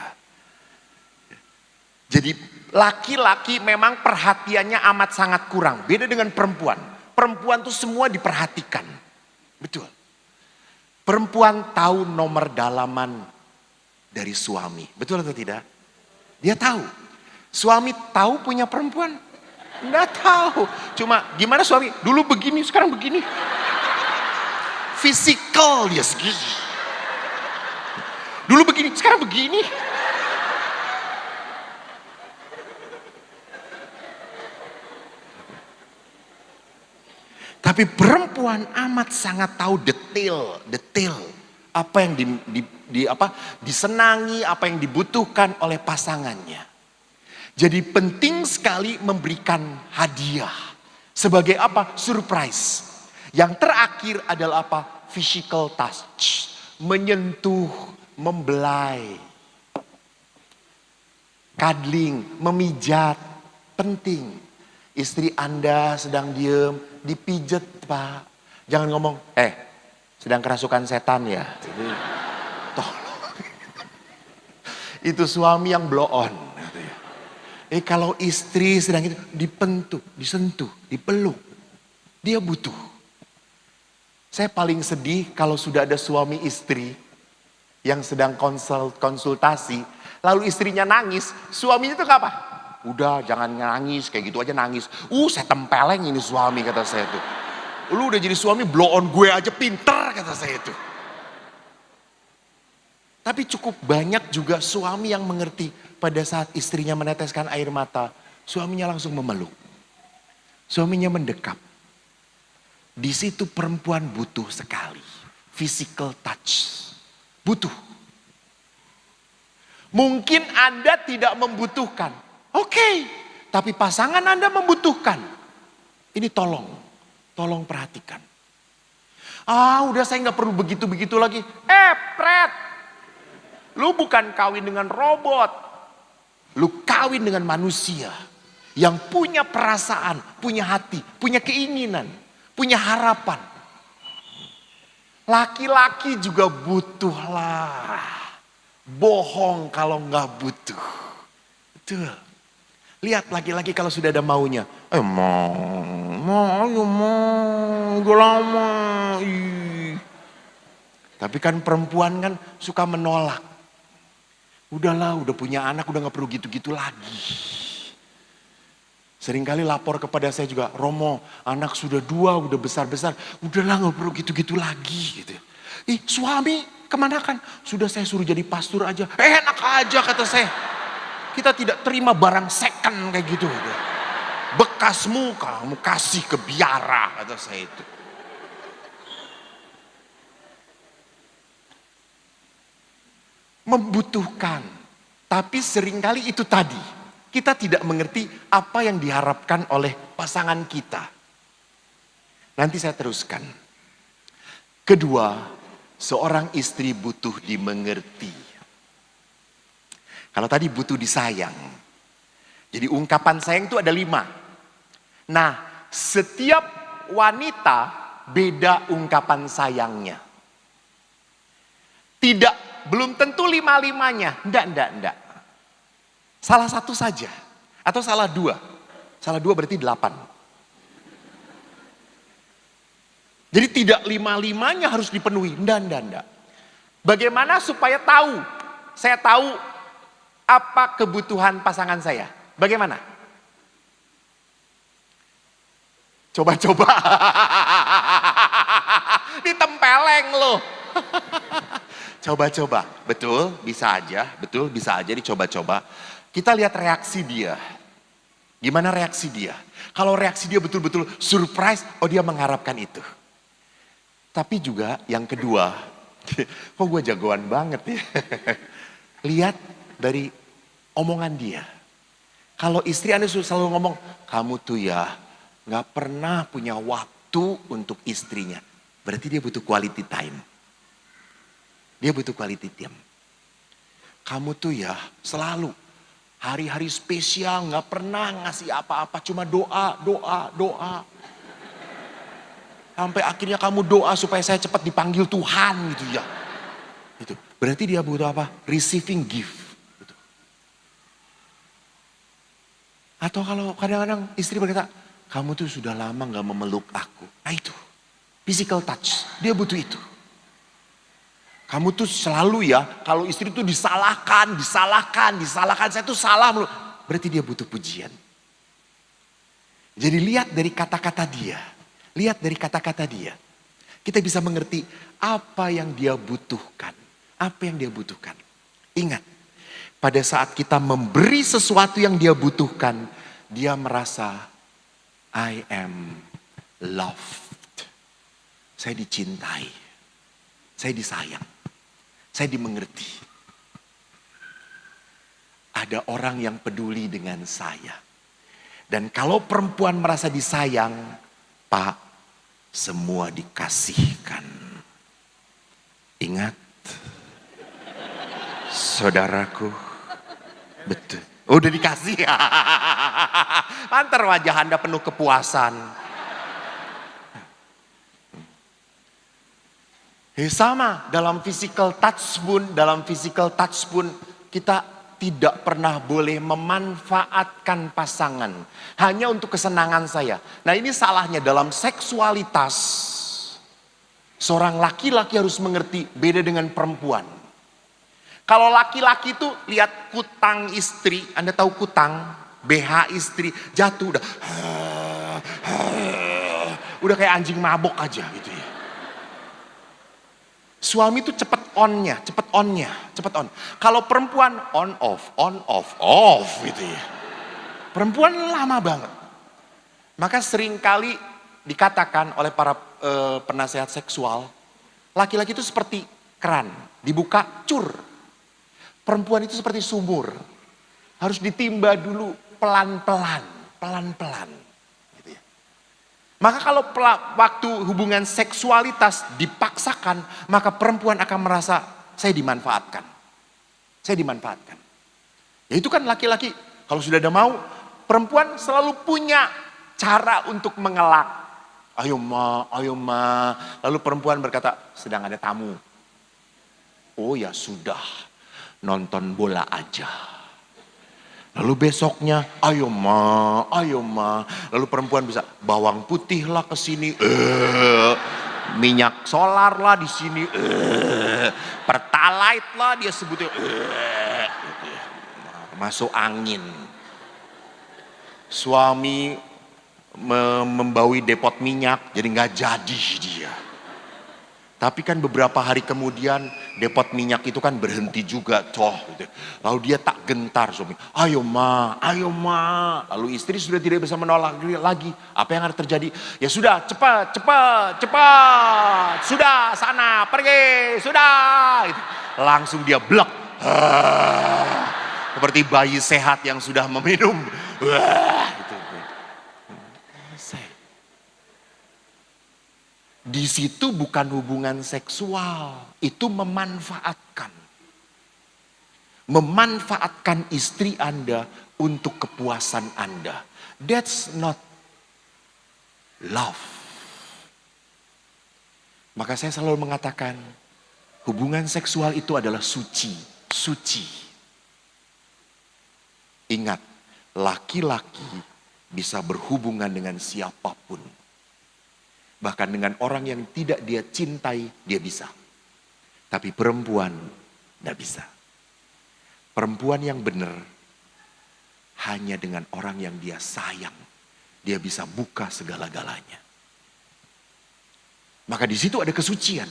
Jadi laki-laki memang perhatiannya amat sangat kurang. Beda dengan perempuan. Perempuan tuh semua diperhatikan. Betul. Perempuan tahu nomor dalaman dari suami. Betul atau tidak? Dia tahu. Suami tahu punya perempuan? Enggak tahu. Cuma gimana suami? Dulu begini, sekarang begini. Physical dia segini. Dulu begini, sekarang begini. Tapi perempuan amat sangat tahu detail apa yang disenangi, apa yang dibutuhkan oleh pasangannya. Jadi penting sekali memberikan hadiah sebagai apa? Surprise. Yang terakhir adalah apa? Physical touch, menyentuh, membelai, cuddling, memijat, penting. Istri Anda sedang diem, dipijet Pak. Jangan ngomong, sedang kerasukan setan ya. Tolong. Itu suami yang blow on. Kalau istri sedang itu dipentuk, disentuh, dipeluk. Dia butuh. Saya paling sedih kalau sudah ada suami istri yang sedang konsultasi. Lalu istrinya nangis, suaminya itu apa? Udah jangan nangis, kayak gitu aja nangis. Saya tempeleng ini suami kata saya tuh. Lu udah jadi suami blow on gue aja pinter kata saya itu. Tapi cukup banyak juga suami yang mengerti pada saat istrinya meneteskan air mata. Suaminya langsung memeluk. Suaminya mendekap. Di situ perempuan butuh sekali. Physical touch. Butuh. Mungkin Anda tidak membutuhkan. Oke, tapi pasangan Anda membutuhkan. Ini tolong perhatikan. Udah saya nggak perlu begitu-begitu lagi. Pret, lu bukan kawin dengan robot. Lu kawin dengan manusia yang punya perasaan, punya hati, punya keinginan, punya harapan. Laki-laki juga butuhlah. Bohong kalau nggak butuh. Betul. Lihat laki-laki kalau sudah ada maunya. Mau, udah lama. Tapi kan perempuan kan suka menolak. Udahlah, udah punya anak, udah gak perlu gitu-gitu lagi. Seringkali lapor kepada saya juga, Romo, anak sudah 2, udah besar-besar. Udahlah gak perlu gitu-gitu lagi. Gitu. Suami kemana kan? Sudah saya suruh jadi pastor aja. Enak aja kata saya. Kita tidak terima barang second kayak gitu. Bekasmu kamu kasih ke biara kata saya itu. Membutuhkan. Tapi seringkali itu tadi. Kita tidak mengerti apa yang diharapkan oleh pasangan kita. Nanti saya teruskan. Kedua, seorang istri butuh dimengerti. Kalau tadi butuh disayang. Jadi ungkapan sayang itu ada 5. Nah, setiap wanita beda ungkapan sayangnya. Belum tentu 5-5-nya. Enggak. Salah satu saja. Atau salah 2. Salah 2 berarti 8. Jadi tidak 5-5-nya harus dipenuhi. Enggak. Bagaimana supaya tahu? Saya tahu apa kebutuhan pasangan saya? Bagaimana? Coba. Ditempeleng loh. Coba. Betul, bisa aja dicoba-coba. Kita lihat reaksi dia. Gimana reaksi dia? Kalau reaksi dia betul-betul surprise, dia mengharapkan itu. Tapi juga yang kedua, kok gue jagoan banget ya. Lihat dari omongan dia. Kalau istri Anda selalu ngomong, kamu tuh ya gak pernah punya waktu untuk istrinya. Berarti dia butuh quality time. Dia butuh quality time. Kamu tuh ya selalu hari-hari spesial gak pernah ngasih apa-apa. Cuma doa. Sampai akhirnya kamu doa supaya saya cepat dipanggil Tuhan gitu ya. Itu. Berarti dia butuh apa? Receiving gift. Gitu. Atau kalau kadang-kadang istri berkata, kamu tuh sudah lama gak memeluk aku. Nah itu, physical touch. Dia butuh itu. Kamu tuh selalu ya, kalau istri tuh disalahkan. Saya tuh salah mulu. Berarti dia butuh pujian. Jadi lihat dari kata-kata dia. Lihat dari kata-kata dia. Kita bisa mengerti apa yang dia butuhkan. Apa yang dia butuhkan. Ingat, pada saat kita memberi sesuatu yang dia butuhkan, dia merasa, I am loved. Saya dicintai. Saya disayang. Saya dimengerti. Ada orang yang peduli dengan saya. Dan kalau perempuan merasa disayang, Pak, semua dikasihkan. Ingat, saudaraku, betul. Oh, udah dikasih. Antar wajah Anda penuh kepuasan. Sama dalam physical touch pun kita tidak pernah boleh memanfaatkan pasangan hanya untuk kesenangan saya. Nah, ini salahnya dalam seksualitas. Seorang laki-laki harus mengerti beda dengan perempuan. Kalau laki-laki itu lihat kutang istri, Anda tahu kutang, BH istri jatuh udah kayak anjing mabok aja gitu ya. Suami itu cepet on. Kalau perempuan on off gitu ya. Perempuan lama banget. Maka seringkali dikatakan oleh para penasehat seksual, laki-laki itu seperti keran, dibuka cur. Perempuan itu seperti sumur, harus ditimba dulu pelan-pelan. Gitu ya. Maka kalau waktu hubungan seksualitas dipaksakan, maka perempuan akan merasa saya dimanfaatkan. Ya itu kan laki-laki, kalau sudah ada mau, perempuan selalu punya cara untuk mengelak. Ayo ma. Lalu perempuan berkata, sedang ada tamu. Oh ya sudah, nonton bola aja. Lalu besoknya, ayo ma. Lalu perempuan bisa, bawang putih lah ke sini, minyak solar lah di sini, pertalite lah dia sebutnya, masuk angin. Suami membawi depot minyak, jadi nggak jadi dia. Tapi kan beberapa hari kemudian depot minyak itu kan berhenti juga toh. Gitu. Lalu dia tak gentar suami. Ayo ma. Lalu istri sudah tidak bisa menolak lagi. Apa yang harus terjadi? Ya sudah cepat. Sudah sana pergi. Sudah. Gitu. Langsung dia blok. Seperti bayi sehat yang sudah meminum. Gitu. Di situ bukan hubungan seksual, itu memanfaatkan. Memanfaatkan istri Anda untuk kepuasan Anda. That's not love. Maka saya selalu mengatakan, hubungan seksual itu adalah suci. Ingat, laki-laki bisa berhubungan dengan siapapun. Bahkan dengan orang yang tidak dia cintai, dia bisa. Tapi perempuan tidak bisa. Perempuan yang benar, hanya dengan orang yang dia sayang, dia bisa buka segala-galanya. Maka di situ ada kesucian.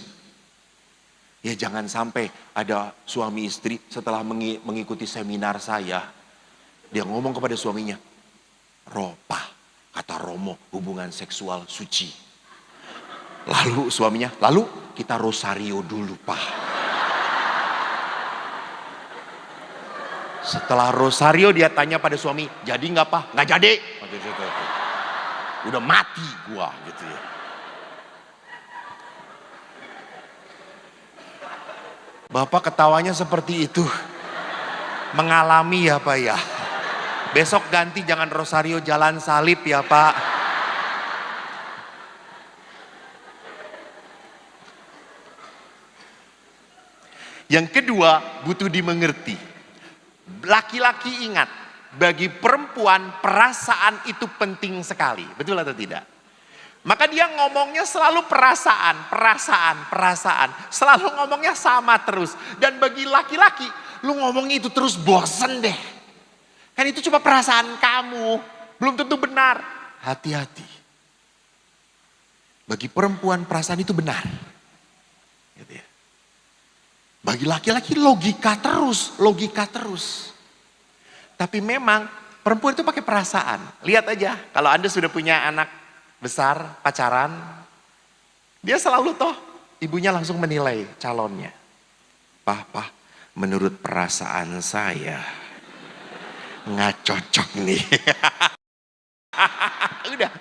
Ya jangan sampai ada suami istri setelah mengikuti seminar saya, dia ngomong kepada suaminya, Ropa, kata Romo, hubungan seksual suci. Lalu suaminya, lalu kita rosario dulu Pak. Setelah rosario dia tanya pada suami, jadi nggak Pak? Nggak jadi. Udah mati gua gitu ya. Bapak ketawanya seperti itu. Mengalami ya Pak ya. Besok ganti jangan rosario jalan salib ya Pak. Yang kedua, butuh dimengerti. Laki-laki ingat, bagi perempuan perasaan itu penting sekali. Betul atau tidak? Maka dia ngomongnya selalu perasaan. Selalu ngomongnya sama terus. Dan bagi laki-laki, lu ngomongnya itu terus bosen deh. Kan itu cuma perasaan kamu, belum tentu benar. Hati-hati. Bagi perempuan perasaan itu benar. Gitu ya. Bagi laki-laki logika terus. Tapi memang perempuan itu pakai perasaan. Lihat aja, kalau Anda sudah punya anak besar, pacaran, dia selalu ibunya langsung menilai calonnya. Pah, menurut perasaan saya, nggak cocok nih. Udah.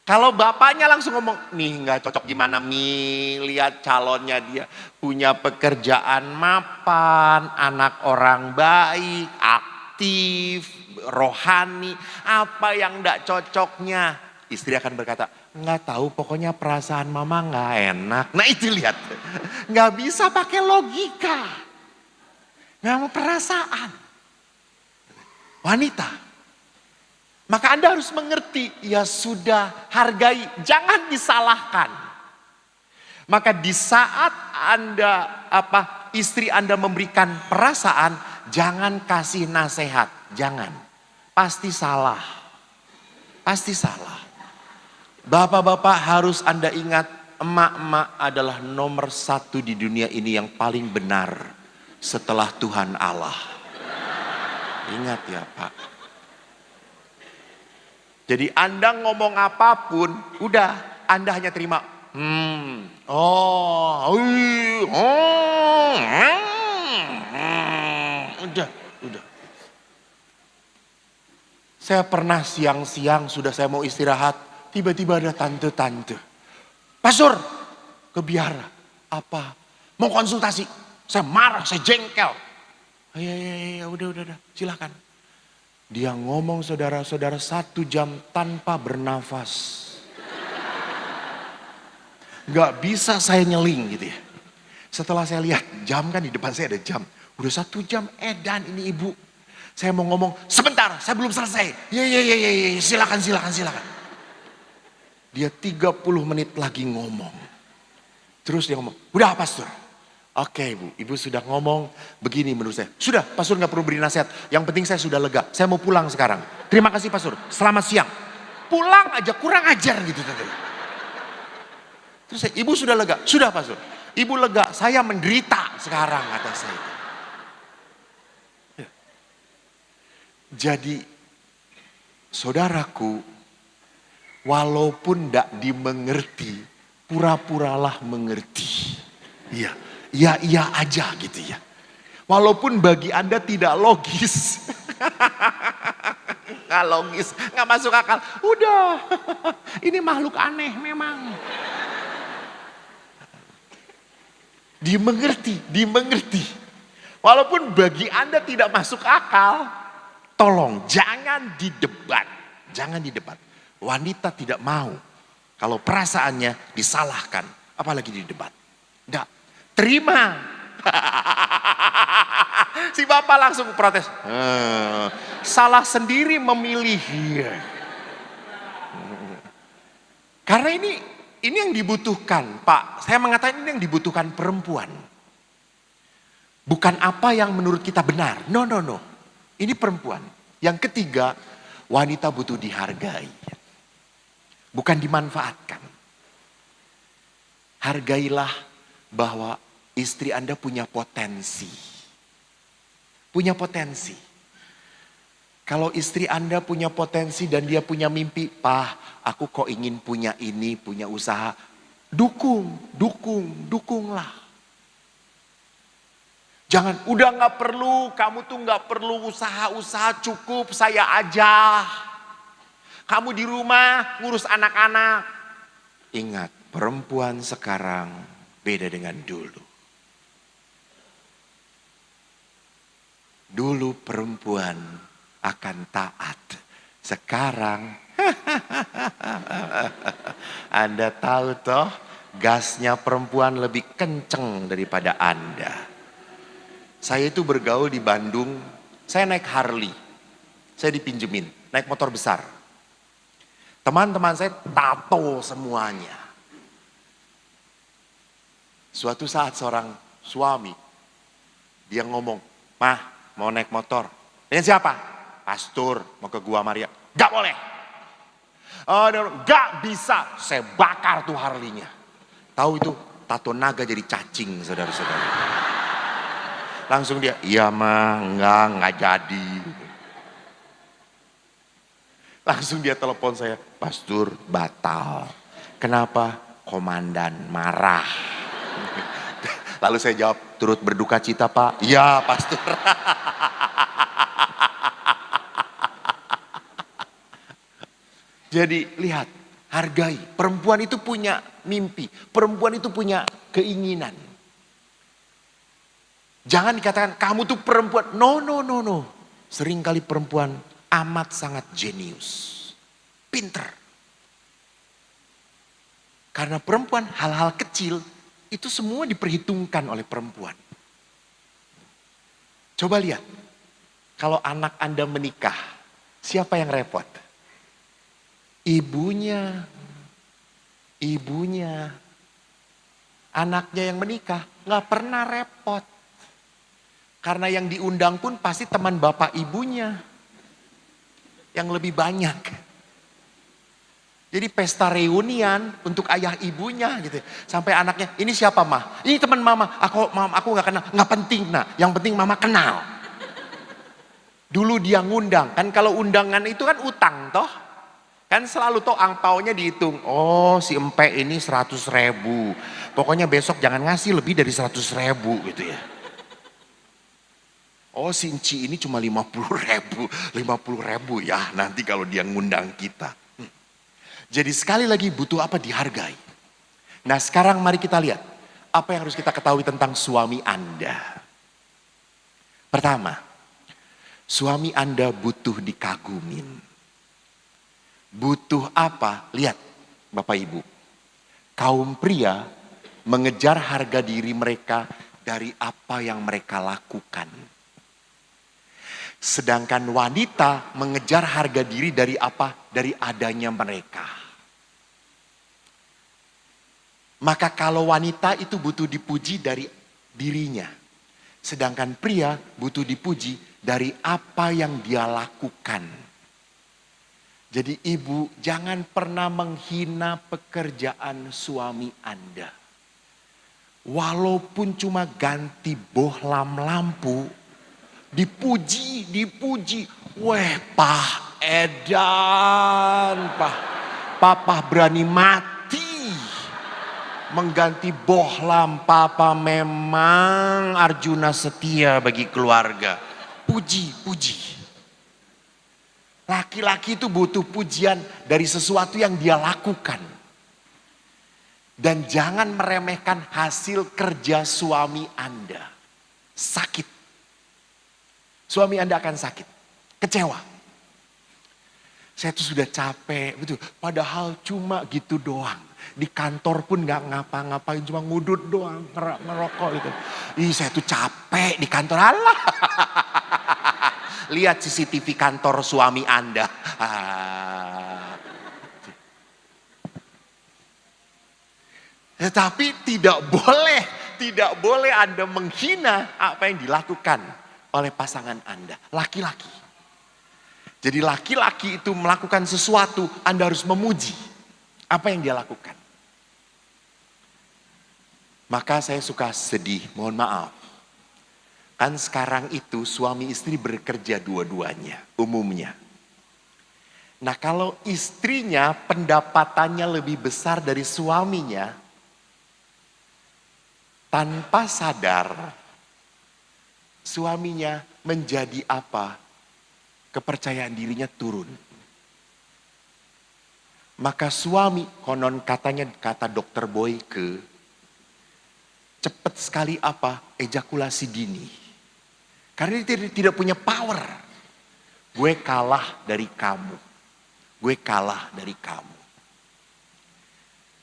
Kalau bapaknya langsung ngomong, nih nggak cocok gimana Mi, lihat calonnya dia punya pekerjaan mapan, anak orang baik, aktif, rohani, apa yang nggak cocoknya? Istri akan berkata, nggak tahu pokoknya perasaan mama nggak enak. Nah itu lihat, nggak bisa pakai logika, nggak mau perasaan. Wanita. Maka Anda harus mengerti, ya sudah, hargai, jangan disalahkan. Maka di saat istri Anda memberikan perasaan, jangan kasih nasihat, jangan. Pasti salah. Bapak-bapak harus Anda ingat, emak-emak adalah nomor 1 di dunia ini yang paling benar setelah Tuhan Allah. Ingat ya Pak. Jadi Anda ngomong apapun, udah Anda hanya terima. Udah. Saya pernah siang-siang sudah saya mau istirahat, tiba-tiba ada tante-tante. Pastor, ke biara. Apa? Mau konsultasi. Saya marah, saya jengkel. Ya, udah, silakan. Dia ngomong saudara-saudara 1 jam tanpa bernafas. Gak bisa saya nyeling gitu ya. Setelah saya lihat jam, kan di depan saya ada jam. Udah 1 jam, edan ini ibu. Saya mau ngomong, sebentar saya belum selesai. Ya, silakan. Dia 30 menit lagi ngomong. Terus dia ngomong, udah pastor. Oke ibu sudah ngomong begini menurut saya. Sudah, pastor gak perlu beri nasihat. Yang penting saya sudah lega, saya mau pulang sekarang. Terima kasih pastor, selamat siang. Pulang aja, kurang ajar gitu. Terus saya, ibu sudah lega? Sudah pastor. Ibu lega, saya menderita sekarang kata saya. Ya. Jadi saudaraku, walaupun tidak dimengerti, pura-puralah mengerti. Iya aja gitu ya. Walaupun bagi Anda tidak logis. Gak logis, gak masuk akal. Udah, ini makhluk aneh memang. Dimengerti. Walaupun bagi Anda tidak masuk akal, tolong jangan didebat. Wanita tidak mau kalau perasaannya disalahkan, apalagi didebat. Enggak, terima. Si bapak langsung protes. Salah sendiri memilih. Karena ini yang dibutuhkan, Pak. Saya mengatakan ini yang dibutuhkan perempuan. Bukan apa yang menurut kita benar. No. Ini perempuan. Yang ketiga, wanita butuh dihargai. Bukan dimanfaatkan. Hargailah bahwa istri Anda punya potensi. Kalau istri Anda punya potensi dan dia punya mimpi, Pak, aku kok ingin punya ini, punya usaha. Dukunglah. Jangan, udah gak perlu, kamu tuh gak perlu usaha-usaha, cukup saya aja. Kamu di rumah ngurus anak-anak. Ingat, perempuan sekarang beda dengan dulu. Dulu perempuan akan taat. Sekarang Anda tahu toh, Gasnya perempuan lebih kenceng daripada Anda. Saya itu bergaul di Bandung, saya naik Harley. Saya dipinjemin, naik motor besar. Teman-teman saya tato semuanya. Suatu saat seorang suami, dia ngomong, "Mah, mau naik motor." "Dengan siapa?" "Pastur, mau ke Gua Maria." "Gak boleh." "Oh, gak bisa." Saya bakar tuh Harley-nya. Tahu itu tato naga jadi cacing, saudara-saudara. Langsung dia, "Iya mah, enggak jadi." Langsung dia telepon saya, "Pastur, batal." "Kenapa?" "Komandan marah." Lalu saya jawab, "Turut berduka cita Pak." "Iya Pastur." Jadi lihat, hargai. Perempuan itu punya mimpi. Perempuan itu punya keinginan. Jangan dikatakan kamu tuh perempuan. No, no, no, no. Seringkali perempuan amat sangat jenius. Pinter. Karena perempuan hal-hal kecil itu semua diperhitungkan oleh perempuan. Coba lihat. Kalau anak Anda menikah, siapa yang repot? Ibunya. Ibunya. Anaknya yang menikah gak pernah repot. Karena yang diundang pun pasti teman bapak ibunya. Yang lebih banyak. Jadi pesta reunian untuk ayah ibunya gitu. Sampai anaknya, "Ini siapa mah?" "Ini teman mama." Aku gak kenal." "Gak penting nak, yang penting mama kenal." Dulu dia ngundang, kan kalau undangan itu kan utang toh. Kan selalu toh angpaunya dihitung. "Oh si Empe ini 100.000. Pokoknya besok jangan ngasih lebih dari 100.000 gitu ya. Oh si Enci ini cuma 50.000. 50.000 ya nanti kalau dia ngundang kita." Jadi sekali lagi butuh apa? Dihargai. Nah sekarang mari kita lihat. Apa yang harus kita ketahui tentang suami Anda. Pertama, suami Anda butuh dikagumin. Butuh apa? Lihat Bapak Ibu. Kaum pria mengejar harga diri mereka dari apa yang mereka lakukan. Sedangkan wanita mengejar harga diri dari apa? Dari adanya mereka. Maka kalau wanita itu butuh dipuji dari dirinya. Sedangkan pria butuh dipuji dari apa yang dia lakukan. Jadi ibu jangan pernah menghina pekerjaan suami Anda. Walaupun cuma ganti bohlam lampu. Dipuji. Weh Pak Edan, Papa berani mati. Mengganti bohlam, Papa memang Arjuna setia bagi keluarga. Puji. Laki-laki itu butuh pujian dari sesuatu yang dia lakukan. Dan jangan meremehkan hasil kerja suami Anda. Sakit. Suami Anda akan sakit. Kecewa. Saya tuh sudah capek. Betul. Padahal cuma gitu doang. Di kantor pun gak ngapa-ngapain. Cuma ngudut doang. Ngerokok gitu. Saya tuh capek di kantor. Alah. Lihat CCTV kantor suami Anda. Tetapi tidak boleh Anda menghina apa yang dilakukan oleh pasangan Anda. Laki-laki. Jadi laki-laki itu melakukan sesuatu, Anda harus memuji apa yang dia lakukan. Maka saya suka sedih, mohon maaf. Kan sekarang itu suami istri bekerja dua-duanya, umumnya. Nah kalau istrinya pendapatannya lebih besar dari suaminya, tanpa sadar suaminya menjadi apa? Kepercayaan dirinya turun. Maka suami, konon katanya kata dokter Boyke, cepat sekali apa? Ejakulasi dini. Karena dia tidak punya power. Gue kalah dari kamu. Gue kalah dari kamu.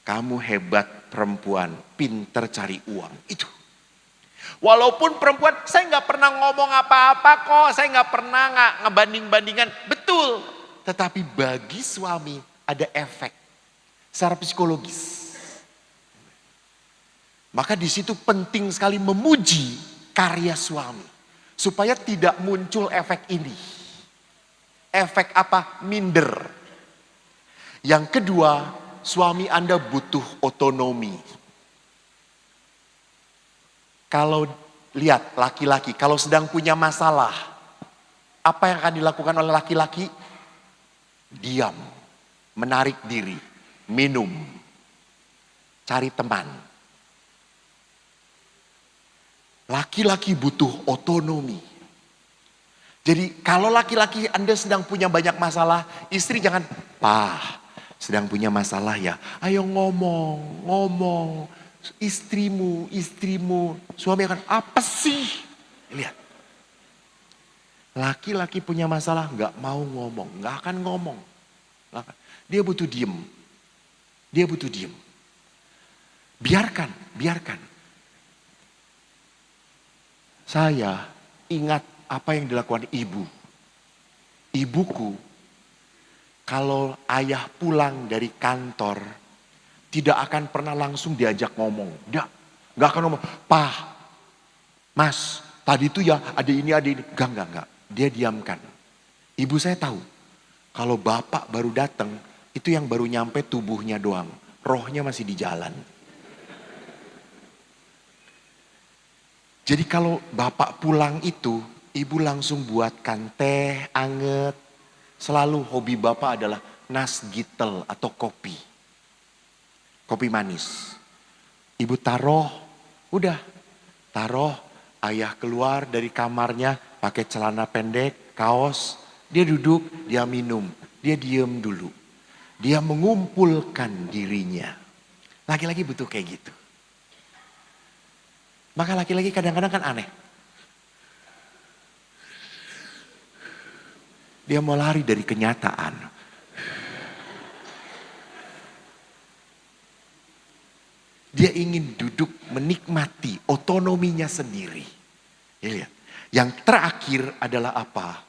Kamu hebat perempuan, pinter cari uang. Itu. Walaupun perempuan, saya nggak pernah ngomong apa-apa kok, saya nggak pernah ngebanding-bandingan. Betul. Tetapi bagi suami ada efek secara psikologis. Maka di situ penting sekali memuji karya suami. Supaya tidak muncul efek ini. Efek apa? Minder. Yang kedua, suami Anda butuh otonomi. Kalau lihat laki-laki, kalau sedang punya masalah, apa yang akan dilakukan oleh laki-laki? Diam, menarik diri, minum, cari teman. Laki-laki butuh otonomi. Jadi kalau laki-laki Anda sedang punya banyak masalah, istri jangan, "Pak, sedang punya masalah ya, ayo ngomong. Istrimu. Suami akan, apa sih?" Lihat. Laki-laki punya masalah gak mau ngomong, gak akan ngomong. Dia butuh diem. Biarkan. Saya ingat apa yang dilakukan ibu. Ibuku, kalau ayah pulang dari kantor, tidak akan pernah langsung diajak ngomong. Gak akan ngomong, "Pak, Mas, tadi itu ya ada ini. Enggak. Dia diamkan. Ibu saya tahu, kalau bapak baru datang, itu yang baru nyampe tubuhnya doang. Rohnya masih di jalan. Jadi kalau bapak pulang itu, ibu langsung buatkan teh anget. Selalu hobi bapak adalah nasgitel atau kopi. Kopi manis. Ibu taruh, ayah keluar dari kamarnya pakai celana pendek, kaos. Dia duduk, dia minum, dia diem dulu. Dia mengumpulkan dirinya. Laki-laki butuh kayak gitu. Maka laki-laki kadang-kadang kan aneh. Dia mau lari dari kenyataan. Dia ingin duduk menikmati otonominya sendiri. Ya, lihat. Yang terakhir adalah apa?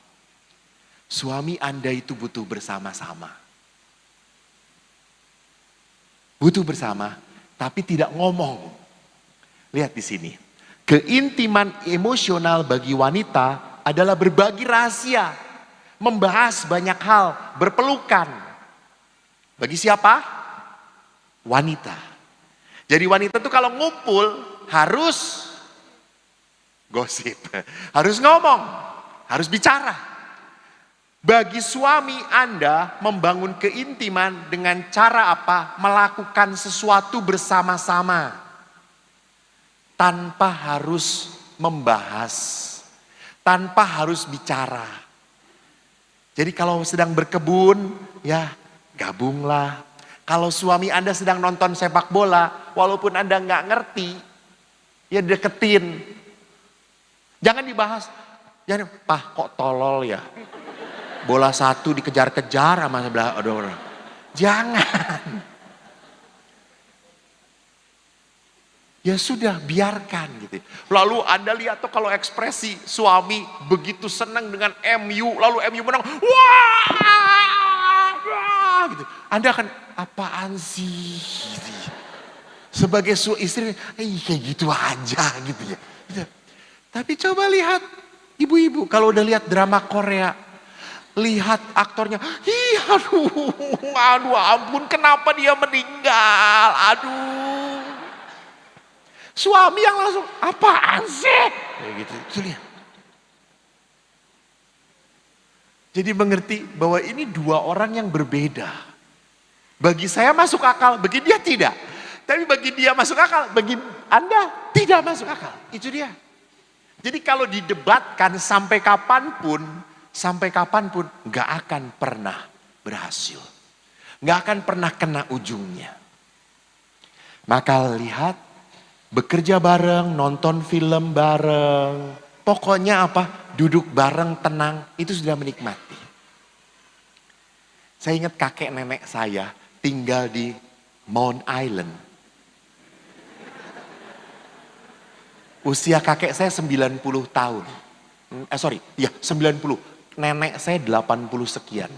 Suami Anda itu butuh bersama-sama. Butuh bersama, tapi tidak ngomong. Lihat di sini. Keintiman emosional bagi wanita adalah berbagi rahasia. Membahas banyak hal, berpelukan. Bagi siapa? Wanita. Jadi wanita tuh kalau ngumpul harus gosip. Harus ngomong, harus bicara. Bagi suami Anda membangun keintiman dengan cara apa? Melakukan sesuatu bersama-sama. Tanpa harus membahas. Tanpa harus bicara. Jadi kalau sedang berkebun, ya gabunglah. Kalau suami Anda sedang nonton sepak bola, walaupun Anda nggak ngerti, ya deketin. Jangan dibahas. Jangan, "Pak kok tolol ya. Bola satu dikejar-kejar sama sebelah orang." Jangan. Ya sudah, biarkan gitu. Lalu Anda lihat tuh kalau ekspresi suami begitu senang dengan MU, lalu MU menang, wah, gitu. Anda akan, apaan sih? Gitu. Sebagai istri, kayak gitu aja gitu ya. Gitu. Tapi coba lihat ibu-ibu, kalau udah lihat drama Korea, lihat aktornya, aduh ampun kenapa dia meninggal, aduh. Suami yang langsung, apaan sih? Kayak gitu, itu lihat. Jadi mengerti bahwa ini dua orang yang berbeda. Bagi saya masuk akal, bagi dia tidak. Tapi bagi dia masuk akal, bagi Anda tidak masuk akal. Itu dia. Jadi kalau didebatkan sampai kapanpun gak akan pernah berhasil. Gak akan pernah kena ujungnya. Maka lihat, bekerja bareng, nonton film bareng. Pokoknya apa? Duduk bareng, tenang. Itu sudah menikmati. Saya ingat kakek nenek saya tinggal di Mount Island. Usia kakek saya 90 tahun. 90. Nenek saya 80 sekian.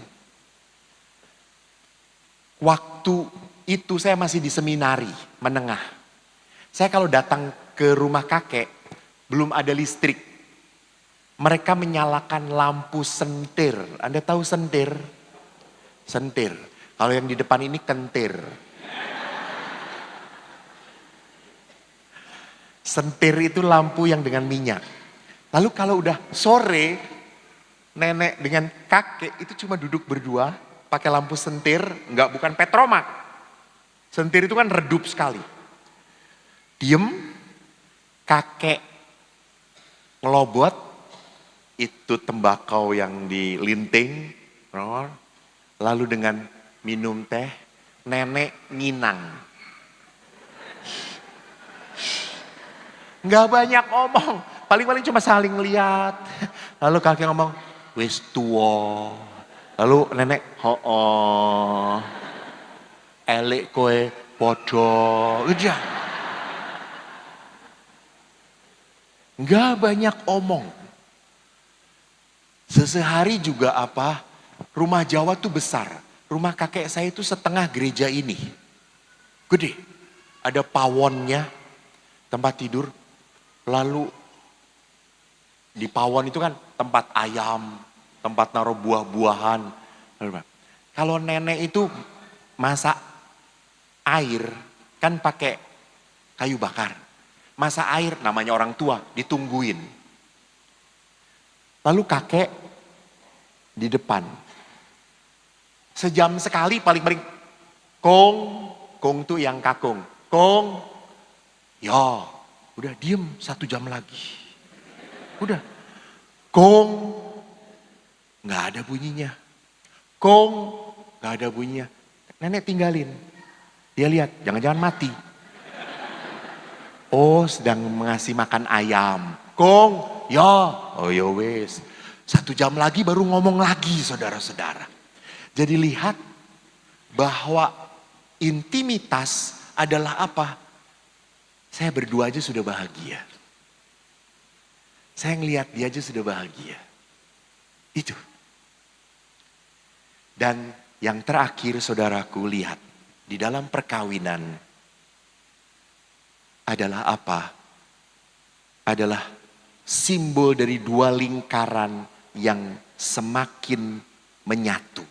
Waktu itu saya masih di seminari menengah. Saya kalau datang ke rumah kakek, belum ada listrik. Mereka menyalakan lampu sentir. Anda tahu sentir? Sentir. Kalau yang di depan ini kentir. Sentir itu lampu yang dengan minyak. Lalu kalau udah sore, nenek dengan kakek itu cuma duduk berdua, pakai lampu sentir, bukan petromak. Sentir itu kan redup sekali. Diem, kakek ngelobot, itu tembakau yang dilinting, lalu dengan minum teh, nenek nginang. Nggak banyak omong, paling-paling cuma saling lihat. Lalu kakek ngomong, wis tuwa. Lalu nenek, elek koe podo. Udah. Nggak banyak omong. Sesehari juga rumah Jawa tuh besar. Rumah kakek saya itu setengah gereja ini. Gede. Ada pawonnya, tempat tidur. Lalu di pawon itu kan tempat ayam, tempat naruh buah-buahan. Kalau nenek itu masak air kan pakai kayu bakar. Masak air namanya orang tua ditungguin. Lalu kakek di depan. Sejam sekali paling-paling kong tuh yang kakung. Kong, ya. Udah diem 1 jam lagi. Udah. Gong. Gak ada bunyinya. Gong. Gak ada bunyinya. Nenek tinggalin. Dia lihat. Jangan-jangan mati. Oh sedang mengasih makan ayam. Gong. Ya. Oh ya wes. 1 jam lagi baru ngomong lagi saudara-saudara. Jadi lihat. Bahwa intimitas adalah apa? Saya berdua aja sudah bahagia. Saya ngelihat dia aja sudah bahagia. Itu. Dan yang terakhir saudaraku lihat. Di dalam perkawinan. Adalah apa? Adalah simbol dari 2 lingkaran yang semakin menyatu.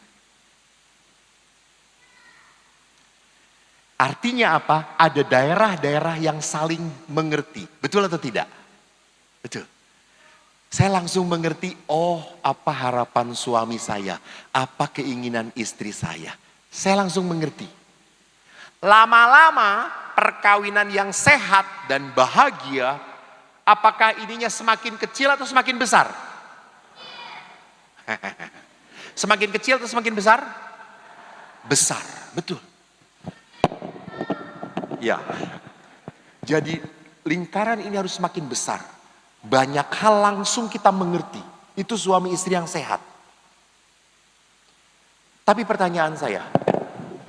Artinya apa? Ada daerah-daerah yang saling mengerti. Betul atau tidak? Betul. Saya langsung mengerti, apa harapan suami saya. Apa keinginan istri saya. Saya langsung mengerti. Lama-lama perkawinan yang sehat dan bahagia. Apakah ininya semakin kecil atau semakin besar? Semakin kecil atau semakin besar? Besar, betul. Ya, jadi lingkaran ini harus semakin besar. Banyak hal langsung kita mengerti. Itu suami istri yang sehat. Tapi pertanyaan saya,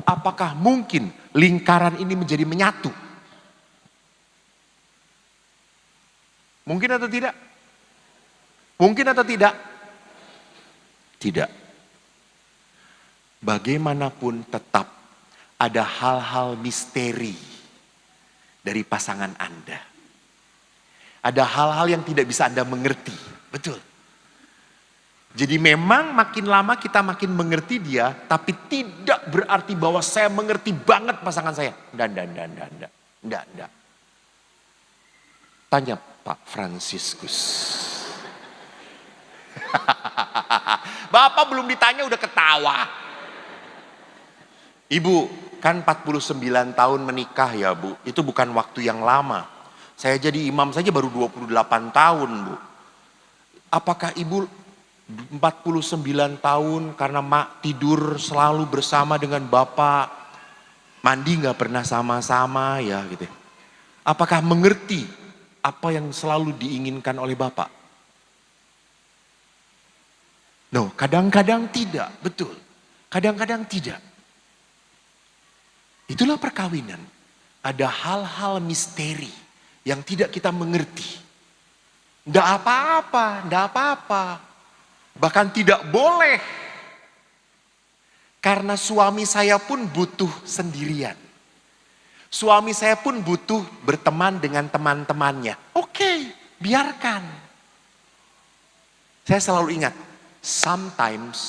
apakah mungkin lingkaran ini menjadi menyatu? Mungkin atau tidak? Mungkin atau tidak? Tidak. Bagaimanapun tetap ada hal-hal misteri dari pasangan Anda. Ada hal-hal yang tidak bisa Anda mengerti. Betul. Jadi memang makin lama kita makin mengerti dia. Tapi tidak berarti bahwa saya mengerti banget pasangan saya. Enggak. Tanya Pak Fransiskus. Bapak belum ditanya udah ketawa. Ibu, kan 49 tahun menikah ya Bu. Itu bukan waktu yang lama. Saya jadi imam saja baru 28 tahun Bu. Apakah ibu 49 tahun karena mak tidur selalu bersama dengan bapak. Mandi gak pernah sama-sama ya gitu. Apakah mengerti apa yang selalu diinginkan oleh bapak? No, kadang-kadang tidak, betul. Kadang-kadang tidak. Itulah perkawinan. Ada hal-hal misteri yang tidak kita mengerti. Tidak apa-apa, tidak apa-apa. Bahkan tidak boleh. Karena suami saya pun butuh sendirian. Suami saya pun butuh berteman dengan teman-temannya. Oke, biarkan. Saya selalu ingat, sometimes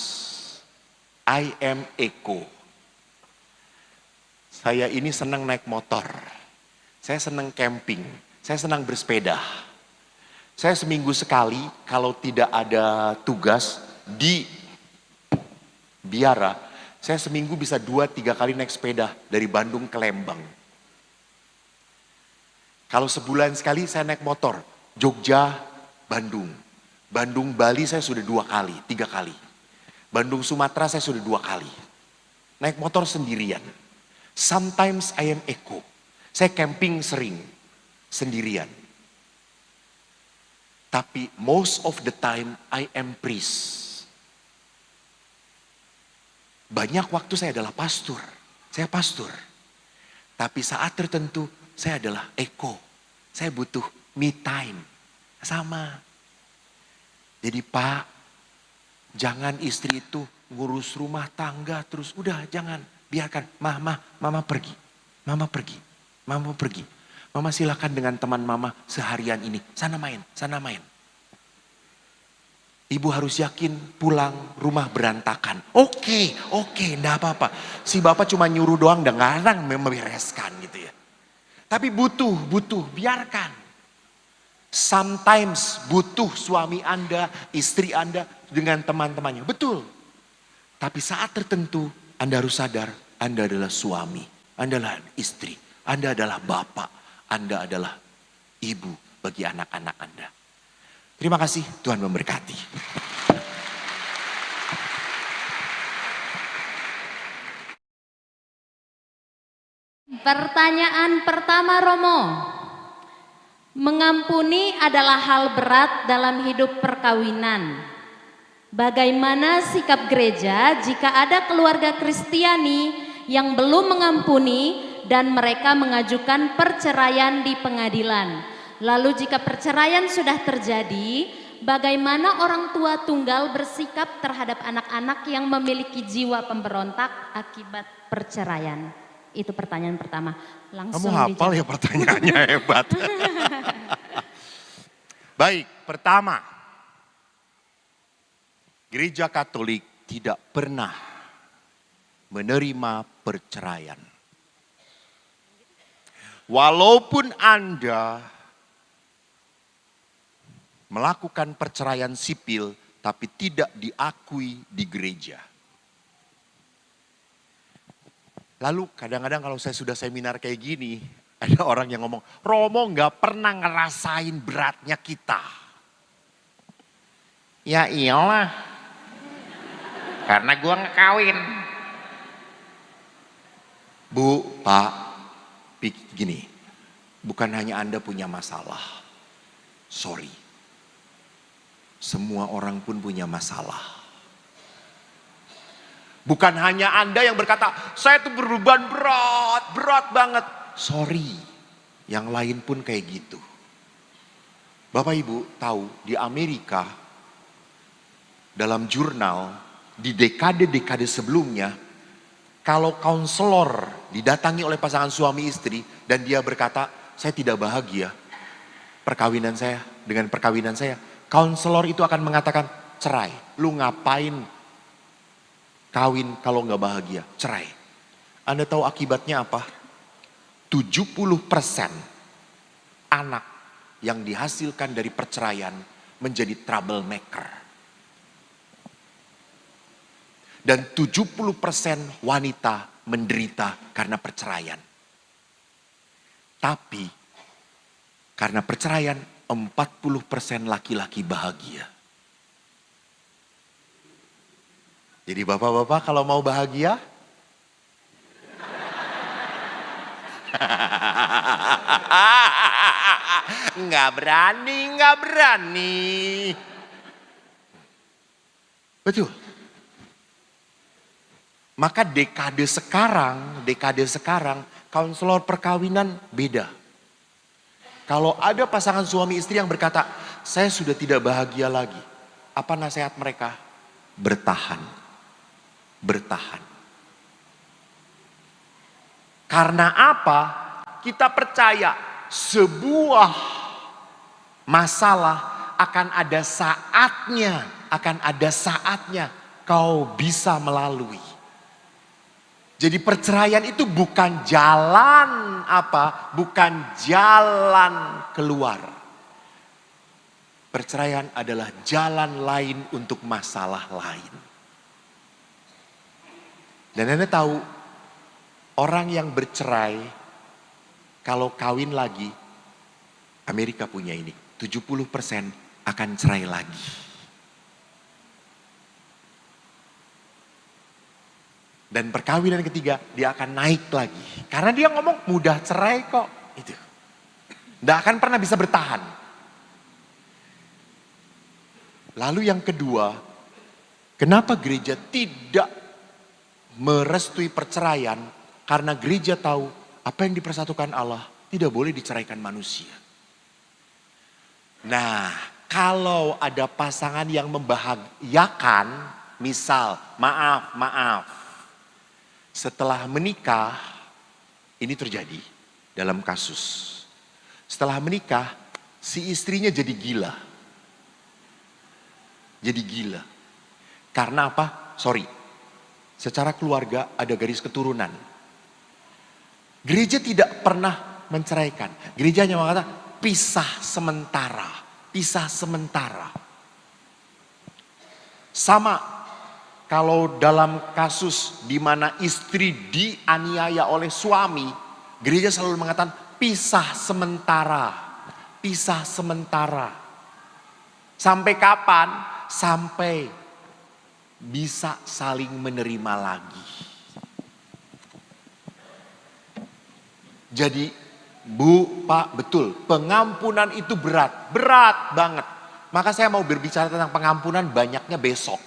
I am echo. Saya ini senang naik motor. Saya senang camping. Saya senang bersepeda. Saya seminggu sekali kalau tidak ada tugas di Biara, saya seminggu bisa 2-3 kali naik sepeda dari Bandung ke Lembang. Kalau sebulan sekali saya naik motor, Jogja, Bandung. Bandung, Bali saya sudah 2 kali, 3 kali. Bandung, Sumatera saya sudah 2 kali. Naik motor sendirian. Sometimes I am echo. Saya camping sering, sendirian. Tapi most of the time I am priest. Banyak waktu saya adalah pastor. Saya pastor. Tapi saat tertentu saya adalah echo. Saya butuh me time. Sama. Jadi Pak, jangan istri itu ngurus rumah tangga terus. Udah jangan. Biarkan. Mama pergi. Mama pergi. Mama pergi. Mama silakan dengan teman mama seharian ini. Sana main, sana main. Ibu harus yakin pulang rumah berantakan. Oke, enggak apa-apa. Si bapak cuma nyuruh doang dan ngarang membereskan gitu ya. Tapi butuh, biarkan. Sometimes butuh suami Anda, istri Anda dengan teman-temannya. Betul. Tapi saat tertentu Anda harus sadar Anda adalah suami. Anda adalah istri. Anda adalah bapak. Anda adalah ibu bagi anak-anak Anda. Terima kasih, Tuhan memberkati. Pertanyaan pertama Romo. Mengampuni adalah hal berat dalam hidup perkawinan. Bagaimana sikap gereja jika ada keluarga Kristiani yang belum mengampuni dan mereka mengajukan perceraian di pengadilan? Lalu jika perceraian sudah terjadi, bagaimana orang tua tunggal bersikap terhadap anak-anak yang memiliki jiwa pemberontak akibat perceraian? Itu pertanyaan pertama. Langsung Kamu hafal dijawab. ya pertanyaannya, hebat. Baik, pertama. Gereja Katolik tidak pernah menerima perceraian. Walaupun Anda melakukan perceraian sipil tapi tidak diakui di gereja. Lalu kadang-kadang kalau saya sudah seminar kayak gini, ada orang yang ngomong, Romo nggak pernah ngerasain beratnya kita. Ya iyalah. Karena gua ngekawin. Bu, Pak, gini, bukan hanya Anda punya masalah. Sorry. Semua orang pun punya masalah. Bukan hanya Anda yang berkata, saya tuh berbeban berat banget. Sorry, yang lain pun kayak gitu. Bapak Ibu tahu di Amerika, dalam jurnal, di dekade-dekade sebelumnya, kalau konselor didatangi oleh pasangan suami istri dan dia berkata, saya tidak bahagia dengan perkawinan saya. Konselor itu akan mengatakan, cerai. Lu ngapain kawin kalau nggak bahagia? Cerai. Anda tahu akibatnya apa? 70% anak yang dihasilkan dari perceraian menjadi troublemaker. Dan 70% wanita menderita karena perceraian. Tapi karena perceraian 40% laki-laki bahagia. Jadi bapak-bapak kalau mau bahagia, nggak berani. Betul. Maka dekade sekarang, konselor perkawinan beda. Kalau ada pasangan suami istri yang berkata, saya sudah tidak bahagia lagi. Apa nasihat mereka? Bertahan. Bertahan. Karena apa? Kita percaya sebuah masalah akan ada saatnya kau bisa melalui. Jadi perceraian itu bukan jalan bukan jalan keluar. Perceraian adalah jalan lain untuk masalah lain. Dan Anda tahu, orang yang bercerai, kalau kawin lagi, Amerika punya ini, 70% akan cerai lagi. Dan perkawinan ketiga, dia akan naik lagi. Karena dia ngomong, mudah cerai kok. Itu. Nggak akan pernah bisa bertahan. Lalu yang kedua, kenapa gereja tidak merestui perceraian? Karena gereja tahu apa yang dipersatukan Allah tidak boleh diceraikan manusia. Nah, kalau ada pasangan yang membahagiakan, misal maaf, setelah menikah, ini terjadi dalam kasus. Setelah menikah, si istrinya jadi gila. Jadi gila. Karena apa? Secara keluarga ada garis keturunan. Gereja tidak pernah menceraikan. Gereja hanya mengatakan pisah sementara. Pisah sementara. Sama kalau dalam kasus di mana istri dianiaya oleh suami, gereja selalu mengatakan pisah sementara. Pisah sementara. Sampai kapan? Sampai bisa saling menerima lagi. Jadi Bu, Pak, betul. Pengampunan itu berat banget. Maka saya mau berbicara tentang pengampunan banyaknya besok.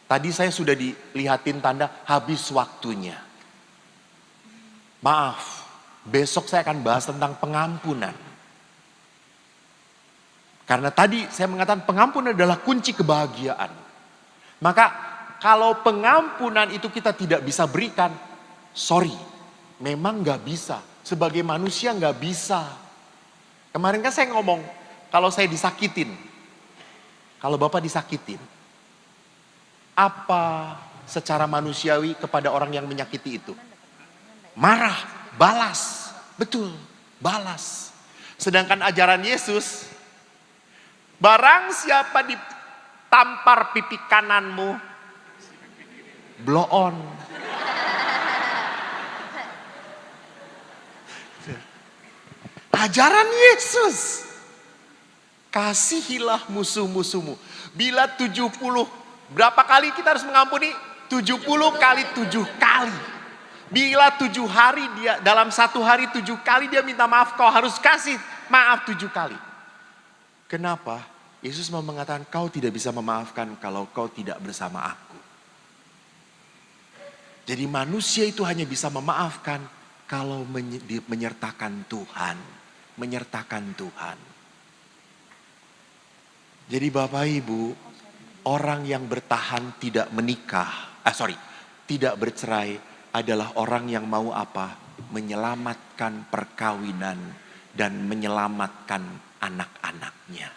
Tadi saya sudah dilihatin tanda habis waktunya. Maaf, besok saya akan bahas tentang pengampunan. Karena tadi saya mengatakan pengampunan adalah kunci kebahagiaan. Maka kalau pengampunan itu kita tidak bisa berikan, memang gak bisa. Sebagai manusia gak bisa. Kemarin kan saya ngomong, kalau saya disakitin, kalau Bapak disakitin, apa secara manusiawi kepada orang yang menyakiti itu? Marah, balas. Betul, balas. Sedangkan ajaran Yesus, barang siapa ditampar pipi kananmu, blow on. Ajaran Yesus, kasihilah musuh-musuhmu. Bila 70, berapa kali kita harus mengampuni? 70 kali 7 kali. Bila 7 hari dalam 1 hari 7 kali dia minta maaf, kau harus kasih maaf 7 kali. Kenapa? Yesus mau mengatakan kau tidak bisa memaafkan kalau kau tidak bersama aku. Jadi manusia itu hanya bisa memaafkan kalau menyertakan Tuhan. Menyertakan Tuhan. Jadi Bapak Ibu, orang yang bertahan tidak tidak bercerai adalah orang yang mau apa? Menyelamatkan perkawinan dan menyelamatkan anak-anaknya.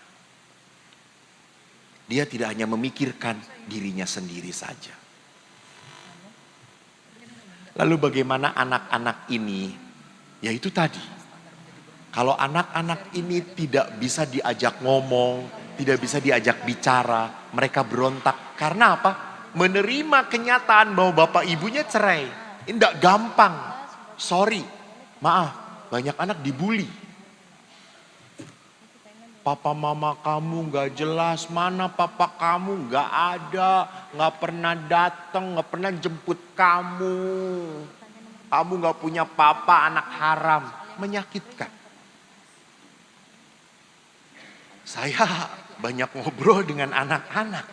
Dia tidak hanya memikirkan dirinya sendiri saja. Lalu bagaimana anak-anak ini? Yaitu tadi. Kalau anak-anak ini tidak bisa diajak ngomong, tidak bisa diajak bicara, mereka berontak. Karena apa? Menerima kenyataan bahwa bapak ibunya cerai. Ini tidak gampang. Maaf, banyak anak dibully. Papa mama kamu gak jelas, mana papa kamu gak ada, gak pernah datang, gak pernah jemput kamu. Kamu gak punya papa, anak haram. Menyakitkan. Saya banyak ngobrol dengan anak-anak.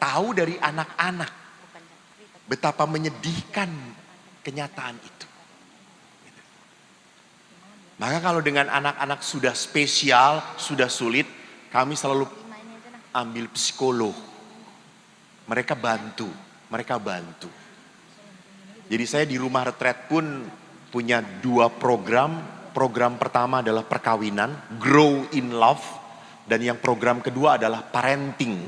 Tahu dari anak-anak. Betapa menyedihkan kenyataan itu. Maka kalau dengan anak-anak sudah spesial, sudah sulit, kami selalu ambil psikolog. Mereka bantu. Jadi saya di rumah retret pun punya 2 program. Program pertama adalah perkawinan, grow in love. Dan yang program kedua adalah parenting.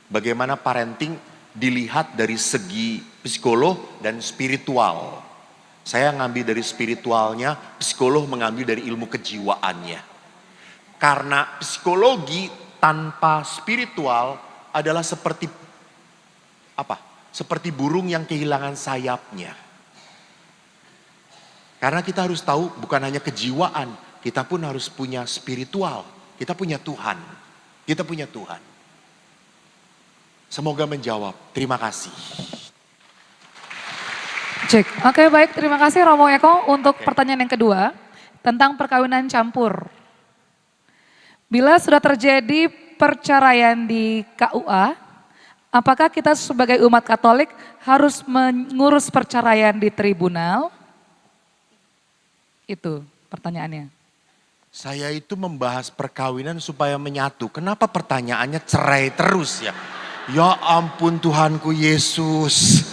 Bagaimana parenting dilihat dari segi psikolog dan spiritual. Saya ngambil dari spiritualnya, psikolog mengambil dari ilmu kejiwaannya. Karena psikologi tanpa spiritual adalah seperti apa? Seperti burung yang kehilangan sayapnya. Karena kita harus tahu bukan hanya kejiwaan, kita pun harus punya spiritual. Kita punya Tuhan. Semoga menjawab. Terima kasih. Cek. Oke, baik, terima kasih Romo Eko untuk pertanyaan yang kedua tentang perkawinan campur. Bila sudah terjadi perceraian di KUA, apakah kita sebagai umat Katolik harus mengurus perceraian di tribunal? Itu pertanyaannya. Saya itu membahas perkawinan supaya menyatu. Kenapa pertanyaannya cerai terus ya? Ya ampun Tuhanku Yesus.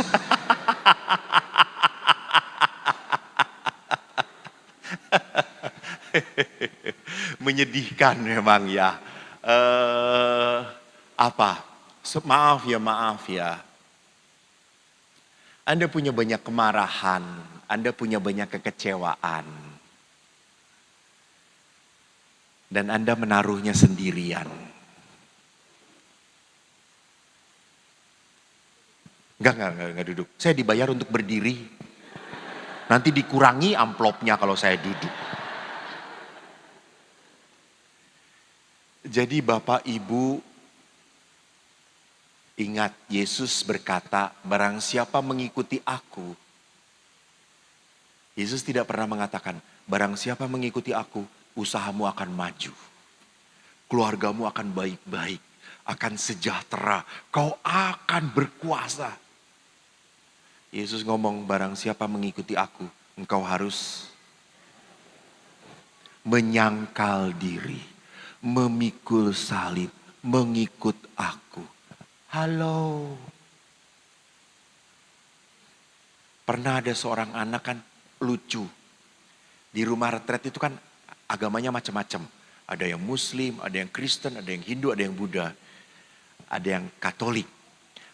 Menyedihkan memang ya. Maaf ya. Anda punya banyak kemarahan, Anda punya banyak kekecewaan. Dan Anda menaruhnya sendirian. Enggak duduk. Saya dibayar untuk berdiri. Nanti dikurangi amplopnya kalau saya duduk. Jadi Bapak Ibu ingat Yesus berkata, barang siapa mengikuti aku. Yesus tidak pernah mengatakan, barang siapa mengikuti aku, usahamu akan maju. Keluargamu akan baik-baik, akan sejahtera, kau akan berkuasa. Yesus ngomong, barang siapa mengikuti aku, engkau harus menyangkal diri, memikul salib, mengikut aku. Halo. Pernah ada seorang anak kan lucu. Di rumah retret itu kan agamanya macam-macam. Ada yang Muslim, ada yang Kristen, ada yang Hindu, ada yang Buddha. Ada yang Katolik.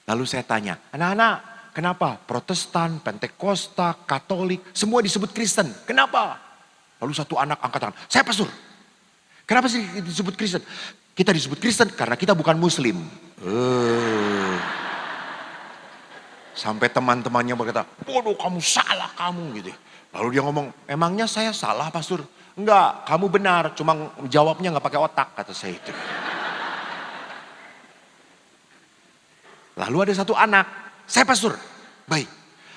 Lalu saya tanya, anak-anak, kenapa? Protestan, Pentakosta, Katolik, semua disebut Kristen. Kenapa? Lalu satu anak angkat tangan, saya pastor. Kenapa sih disebut Kristen? Kita disebut Kristen karena kita bukan Muslim. Sampai teman-temannya berkata, bodoh kamu salah kamu gitu. Lalu dia ngomong, emangnya saya salah pastor? Enggak, kamu benar, cuma jawabnya nggak pakai otak kata saya itu. Lalu ada satu anak, saya pastor, baik.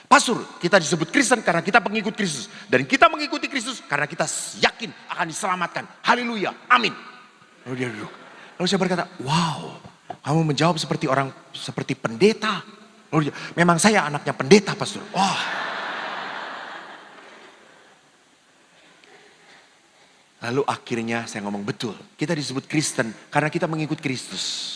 Pastor, kita disebut Kristen karena kita pengikut Kristus. Dan kita mengikuti Kristus karena kita yakin akan diselamatkan. Haleluya, amin. Lalu dia duduk. Lalu saya berkata, wow, kamu menjawab seperti pendeta. Lalu dia, memang saya anaknya pendeta pastor. Wah. Lalu akhirnya saya ngomong betul. Kita disebut Kristen karena kita mengikut Kristus.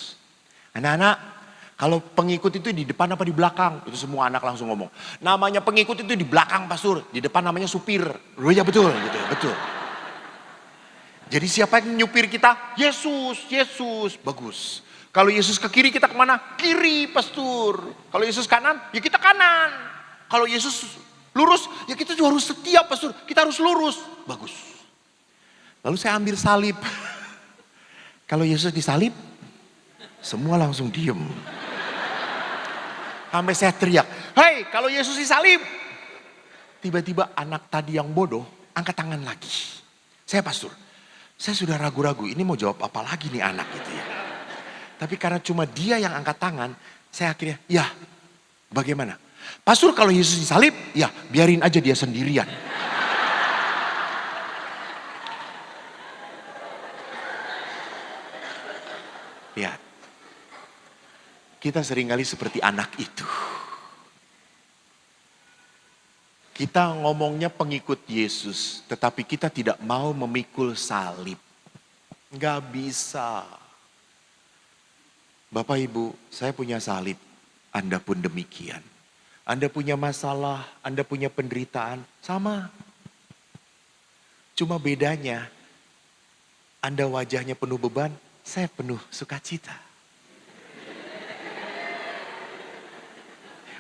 Anak-anak, kalau pengikut itu di depan apa di belakang? Itu semua anak langsung ngomong. Namanya pengikut itu di belakang pastor. Di depan namanya supir. Oh ya betul, gitu ya, betul. Jadi siapa yang nyupir kita? Yesus, Yesus. Bagus. Kalau Yesus ke kiri kita kemana? Kiri pastor. Kalau Yesus kanan, ya kita kanan. Kalau Yesus lurus, ya kita juga harus setia pastor. Kita harus lurus. Bagus. Lalu saya ambil salib. Kalau Yesus disalib, semua langsung diem. Sampai saya teriak, hei kalau Yesus disalib. Tiba-tiba anak tadi yang bodoh, angkat tangan lagi. Saya pastor, saya sudah ragu-ragu, ini mau jawab apa lagi nih anak gitu ya. Tapi karena cuma dia yang angkat tangan, saya akhirnya, ya bagaimana? Pastor kalau Yesus disalib, ya biarin aja dia sendirian. Ya, kita seringkali seperti anak itu. Kita ngomongnya pengikut Yesus, tetapi kita tidak mau memikul salib. Nggak bisa. Bapak Ibu, saya punya salib, Anda pun demikian. Anda punya masalah, Anda punya penderitaan, sama. Cuma bedanya, Anda wajahnya penuh beban, saya penuh sukacita.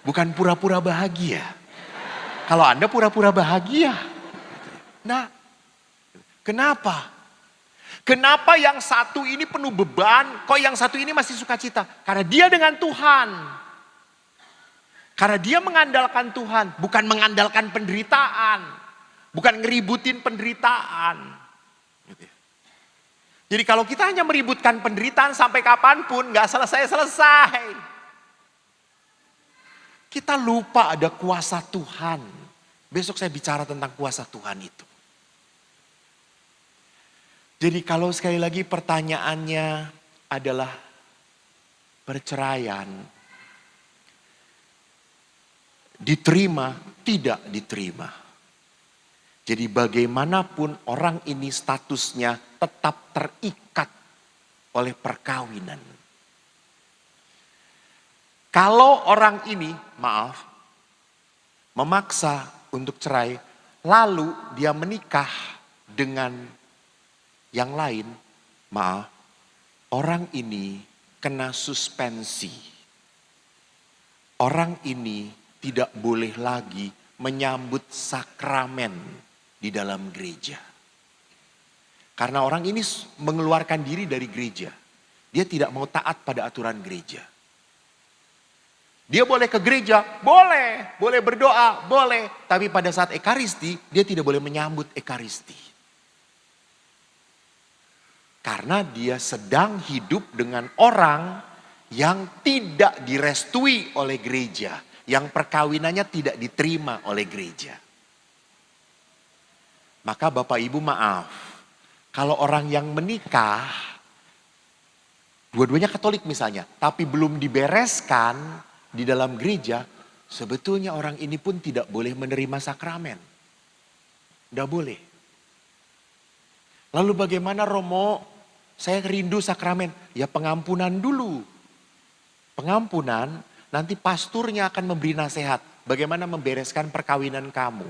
Bukan pura-pura bahagia. Kalau Anda pura-pura bahagia. Nah, kenapa? Kenapa yang satu ini penuh beban, kok yang satu ini masih sukacita? Karena dia dengan Tuhan. Karena dia mengandalkan Tuhan, bukan mengandalkan penderitaan. Bukan ngeributin penderitaan. Jadi kalau kita hanya meributkan penderitaan sampai kapanpun, gak selesai-selesai. Kita lupa ada kuasa Tuhan. Besok saya bicara tentang kuasa Tuhan itu. Jadi kalau sekali lagi pertanyaannya adalah perceraian. Diterima, tidak diterima. Jadi bagaimanapun orang ini statusnya tetap terikat oleh perkawinan. Kalau orang ini, maaf, memaksa untuk cerai, lalu dia menikah dengan yang lain, maaf, orang ini kena suspensi. Orang ini tidak boleh lagi menyambut sakramen di dalam gereja. Karena orang ini mengeluarkan diri dari gereja. Dia tidak mau taat pada aturan gereja. Dia boleh ke gereja, boleh berdoa, boleh. Tapi pada saat ekaristi, dia tidak boleh menyambut ekaristi. Karena dia sedang hidup dengan orang yang tidak direstui oleh gereja. Yang perkawinannya tidak diterima oleh gereja. Maka Bapak Ibu maaf, kalau orang yang menikah, dua-duanya Katolik misalnya, tapi belum dibereskan di dalam gereja, sebetulnya orang ini pun tidak boleh menerima sakramen. Tidak boleh. Lalu bagaimana Romo? Saya rindu sakramen. Ya pengampunan dulu. Pengampunan, nanti pasturnya akan memberi nasihat. Bagaimana membereskan perkawinan kamu.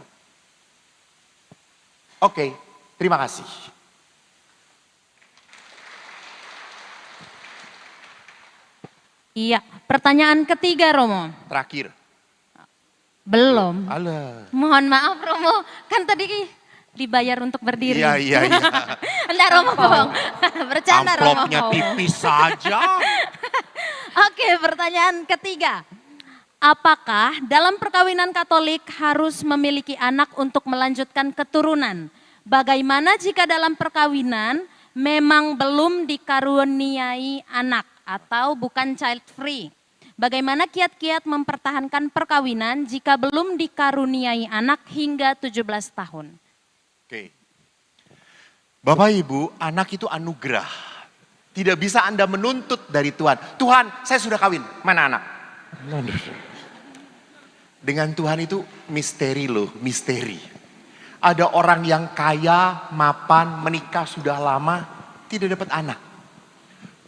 Oke, terima kasih. Iya, pertanyaan ketiga Romo. Terakhir. Belum. Alah. Mohon maaf Romo, kan tadi dibayar untuk berdiri. Iya. Enggak Romo, bercanda Romo. Amplopnya tipis saja. Oke, pertanyaan ketiga. Apakah dalam perkawinan Katolik harus memiliki anak untuk melanjutkan keturunan? Bagaimana jika dalam perkawinan memang belum dikaruniai anak atau bukan child free? Bagaimana kiat-kiat mempertahankan perkawinan jika belum dikaruniai anak hingga 17 tahun? Oke. Bapak Ibu, anak itu anugerah. Tidak bisa Anda menuntut dari Tuhan. Tuhan, saya sudah kawin. Mana anak? Dengan Tuhan itu misteri loh, misteri. Ada orang yang kaya, mapan, menikah sudah lama, tidak dapat anak.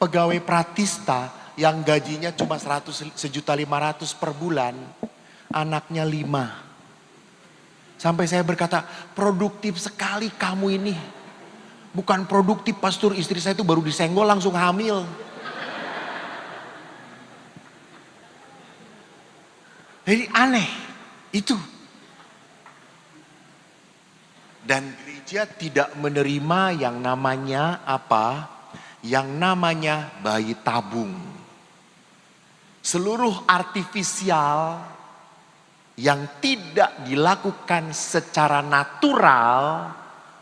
Pegawai Pratista yang gajinya cuma 1.500.000 per bulan, anaknya 5. Sampai saya berkata, produktif sekali kamu ini. Bukan produktif pastor, istri saya itu baru disenggol langsung hamil. Jadi aneh, itu. Dan gereja tidak menerima yang namanya apa? Yang namanya bayi tabung. Seluruh artifisial yang tidak dilakukan secara natural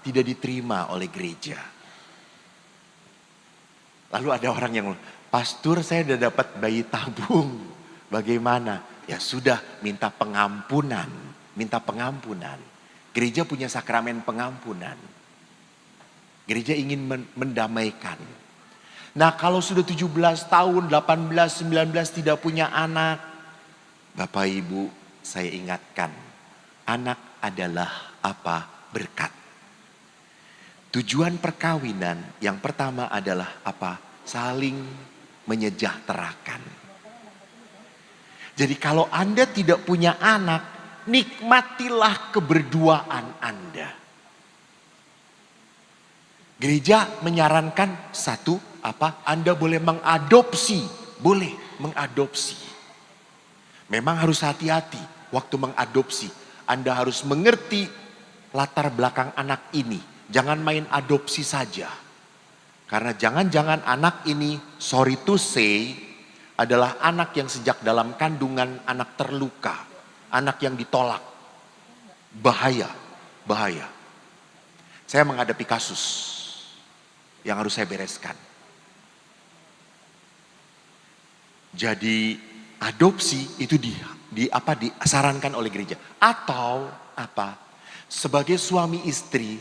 tidak diterima oleh gereja. Lalu ada orang yang, pastor saya sudah dapat bayi tabung. Bagaimana? Ya sudah, minta pengampunan. Minta pengampunan. Gereja punya sakramen pengampunan. Gereja ingin mendamaikan. Nah kalau sudah 17 tahun, 18, 19 tidak punya anak. Bapak Ibu, saya ingatkan. Anak adalah apa? Berkat. Tujuan perkawinan yang pertama adalah apa? Saling menyejahterakan. Jadi kalau Anda tidak punya anak, nikmatilah keberduaan Anda. Gereja menyarankan satu, apa? Anda boleh mengadopsi, boleh mengadopsi. Memang harus hati-hati waktu mengadopsi. Anda harus mengerti latar belakang anak ini. Jangan main adopsi saja. Karena jangan-jangan anak ini, sorry to say, adalah anak yang sejak dalam kandungan anak terluka. Anak yang ditolak. Bahaya, bahaya. Saya menghadapi kasus yang harus saya bereskan. Jadi adopsi itu disarankan oleh gereja. Atau apa? Sebagai suami istri,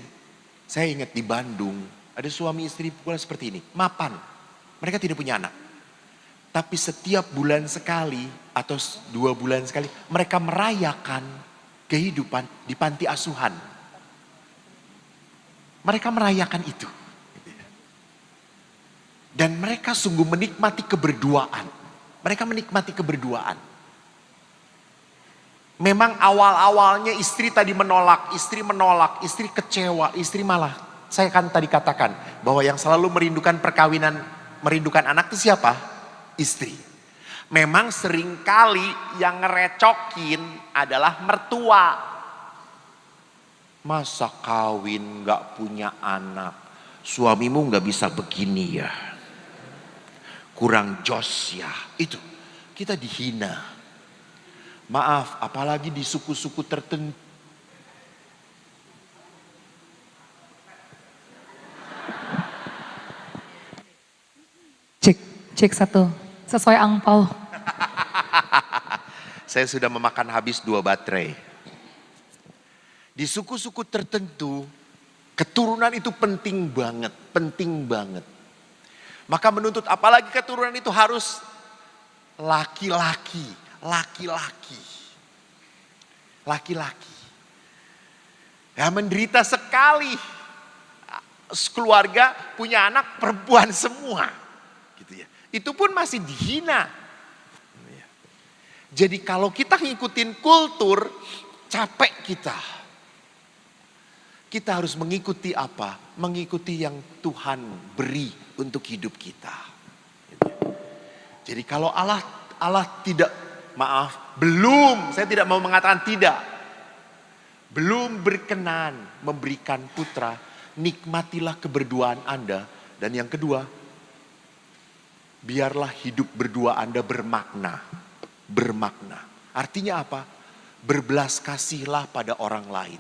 saya ingat di Bandung ada suami istri pula seperti ini, mapan. Mereka tidak punya anak. Tapi setiap bulan sekali atau 2 bulan sekali mereka merayakan kehidupan di panti asuhan. Mereka merayakan itu. Dan mereka sungguh menikmati keberduaan. Mereka menikmati keberduaan. Memang awal-awalnya istri tadi menolak, istri kecewa, istri malah. Saya kan tadi katakan bahwa yang selalu merindukan perkawinan, merindukan anak itu siapa? Istri. Memang seringkali yang ngerecokin adalah mertua. Masa kawin gak punya anak, suamimu gak bisa begini ya. Kurang jos ya, itu kita dihina. Maaf, apalagi di suku-suku tertentu. Cek satu, sesuai angpau. Saya sudah memakan habis 2 baterai. Di suku-suku tertentu, keturunan itu penting banget, penting banget. Maka menuntut apalagi keturunan itu harus laki-laki. Laki-laki. Ya menderita sekali. Keluarga punya anak perempuan semua. Gitu ya. Itu pun masih dihina. Jadi kalau kita ngikutin kultur, capek kita. Kita harus mengikuti apa? Mengikuti yang Tuhan beri untuk hidup kita. Jadi kalau Allah tidak, saya tidak mau mengatakan tidak. Belum berkenan memberikan putra, nikmatilah keberduaan Anda. Dan yang kedua, biarlah hidup berdua Anda bermakna. Bermakna. Artinya apa? Berbelas kasihlah pada orang lain.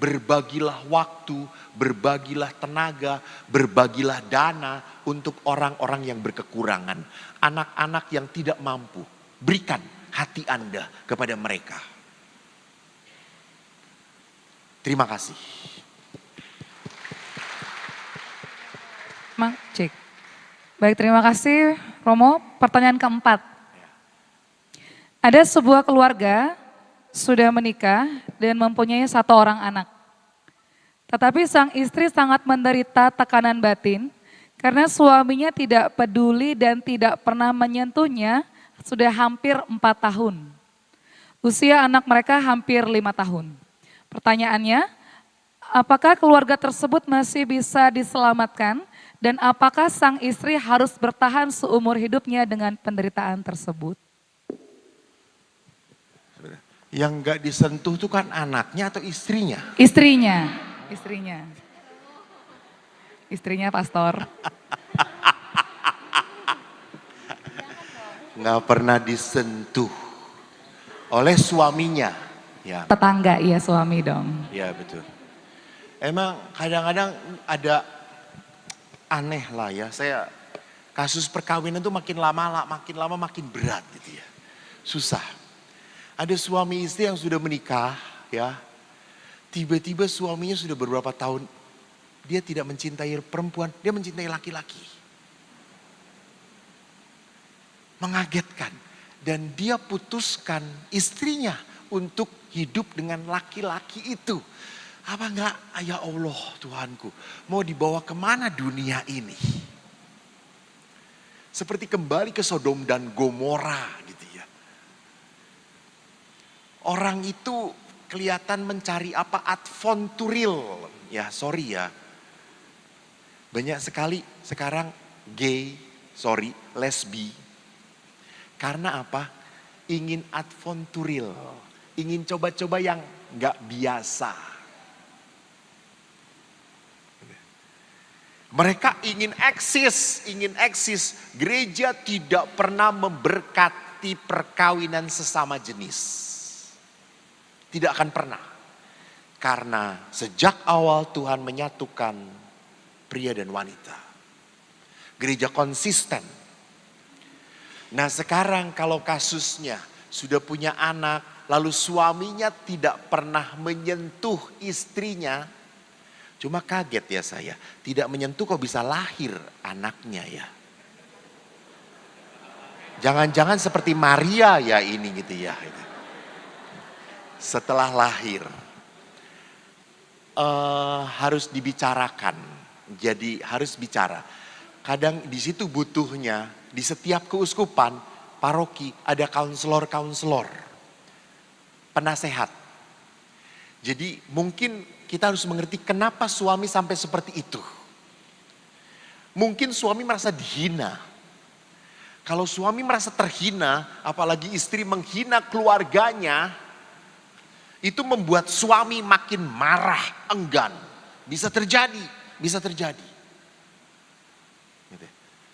Berbagilah waktu, berbagilah tenaga, berbagilah dana untuk orang-orang yang berkekurangan. Anak-anak yang tidak mampu, berikan hati Anda kepada mereka. Terima kasih. Cek. Baik, terima kasih Romo. Pertanyaan keempat. Ada sebuah keluarga sudah menikah dan mempunyai 1 orang anak. Tetapi sang istri sangat menderita tekanan batin karena suaminya tidak peduli dan tidak pernah menyentuhnya sudah hampir 4 tahun. Usia anak mereka hampir 5 tahun. Pertanyaannya, apakah keluarga tersebut masih bisa diselamatkan dan apakah sang istri harus bertahan seumur hidupnya dengan penderitaan tersebut? Yang gak disentuh itu kan anaknya atau istrinya? Istrinya. Istrinya pastor. Gak pernah disentuh oleh suaminya. Ya. Tetangga, iya suami dong. Ya betul. Emang kadang-kadang ada aneh lah ya. Kasus perkawinan itu makin lama makin berat gitu ya. Susah. Ada suami istri yang sudah menikah ya. Tiba-tiba suaminya sudah beberapa tahun. Dia tidak mencintai perempuan, dia mencintai laki-laki. Mengagetkan. Dan dia putuskan istrinya untuk hidup dengan laki-laki itu. Apa enggak, ya Allah Tuhanku, mau dibawa kemana dunia ini? Seperti kembali ke Sodom dan Gomora gitu ya. Orang itu kelihatan mencari apa? Adventuril. Ya sorry ya. Banyak sekali sekarang lesbi. Karena apa? Ingin adventuril. Ingin coba-coba yang gak biasa. Mereka ingin eksis. Gereja tidak pernah memberkati perkawinan sesama jenis. Tidak akan pernah. Karena sejak awal Tuhan menyatukan pria dan wanita. Gereja konsisten. Nah sekarang kalau kasusnya sudah punya anak, lalu suaminya tidak pernah menyentuh istrinya. Cuma kaget ya saya, tidak menyentuh kok bisa lahir anaknya ya. Jangan-jangan seperti Maria ya ini gitu ya. Setelah lahir. Harus dibicarakan. Jadi harus bicara. Kadang di situ butuhnya di setiap keuskupan, paroki ada kaunselor, penasehat. Jadi mungkin kita harus mengerti kenapa suami sampai seperti itu. Mungkin suami merasa dihina. Kalau suami merasa terhina, apalagi istri menghina keluarganya, itu membuat suami makin marah, enggan. Bisa terjadi. Gitu.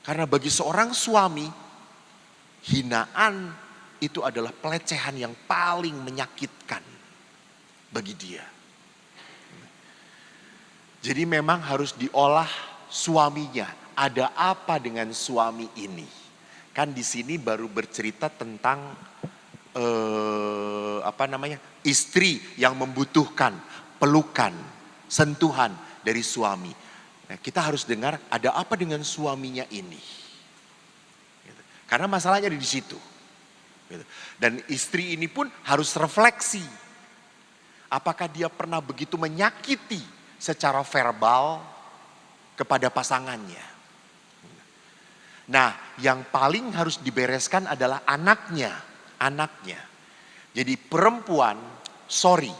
Karena bagi seorang suami, hinaan itu adalah pelecehan yang paling menyakitkan bagi dia. Jadi memang harus diolah suaminya. Ada apa dengan suami ini? Kan di sini baru bercerita tentang istri yang membutuhkan pelukan, sentuhan dari suami. Nah, kita harus dengar ada apa dengan suaminya ini. Gitu. Karena masalahnya ada di situ. Gitu. Dan istri ini pun harus refleksi. Apakah dia pernah begitu menyakiti secara verbal kepada pasangannya. Nah, yang paling harus dibereskan adalah anaknya. Jadi perempuan, sorry.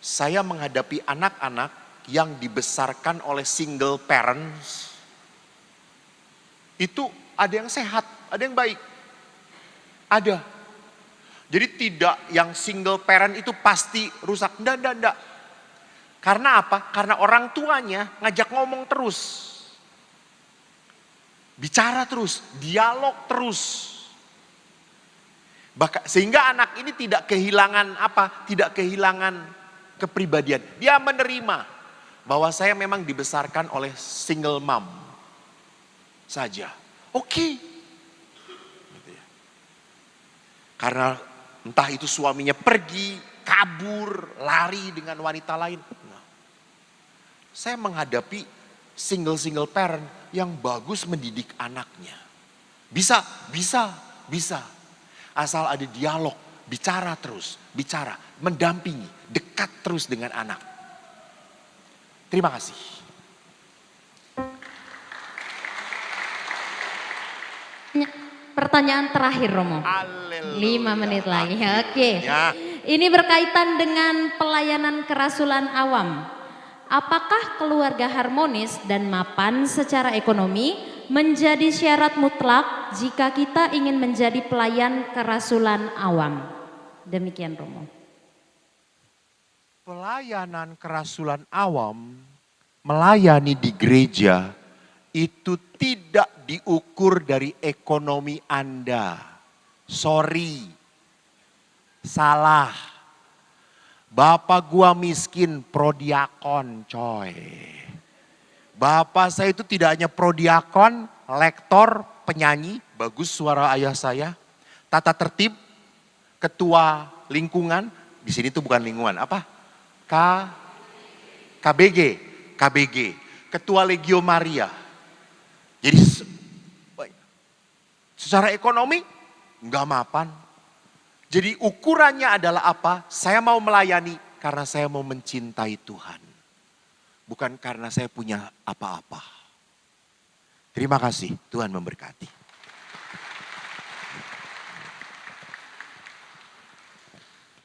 Saya menghadapi anak-anak yang dibesarkan oleh single parents. Itu ada yang sehat, ada yang baik. Ada. Jadi tidak yang single parent itu pasti rusak. Enggak. Karena apa? Karena orang tuanya ngajak ngomong terus. Bicara terus, dialog terus. Sehingga anak ini tidak kehilangan apa? Tidak kehilangan kepribadian. Dia menerima bahwa saya memang dibesarkan oleh single mom saja. Oke. Gitu ya. Karena entah itu suaminya pergi, kabur, lari dengan wanita lain. Nah, saya menghadapi single parent yang bagus mendidik anaknya. Bisa. Asal ada dialog, bicara terus, mendampingi, dekat terus dengan anak. Terima kasih. Pertanyaan terakhir Romo. 5 menit lagi. Oke. Ya. Ini berkaitan dengan pelayanan kerasulan awam. Apakah keluarga harmonis dan mapan secara ekonomi menjadi syarat mutlak jika kita ingin menjadi pelayan kerasulan awam? Demikian Romo. Pelayanan kerasulan awam, melayani di gereja, itu tidak diukur dari ekonomi Anda. Sorry, salah. Bapak gua miskin, prodiakon coy. Bapak saya itu tidak hanya prodiakon, lektor, penyanyi, bagus suara ayah saya. Tata tertib, ketua lingkungan, di sini tuh bukan lingkungan, apa? KBG, ketua Legio Maria. Jadi secara ekonomi enggak mapan. Jadi ukurannya adalah apa? Saya mau melayani karena saya mau mencintai Tuhan. Bukan karena saya punya apa-apa. Terima kasih, Tuhan memberkati.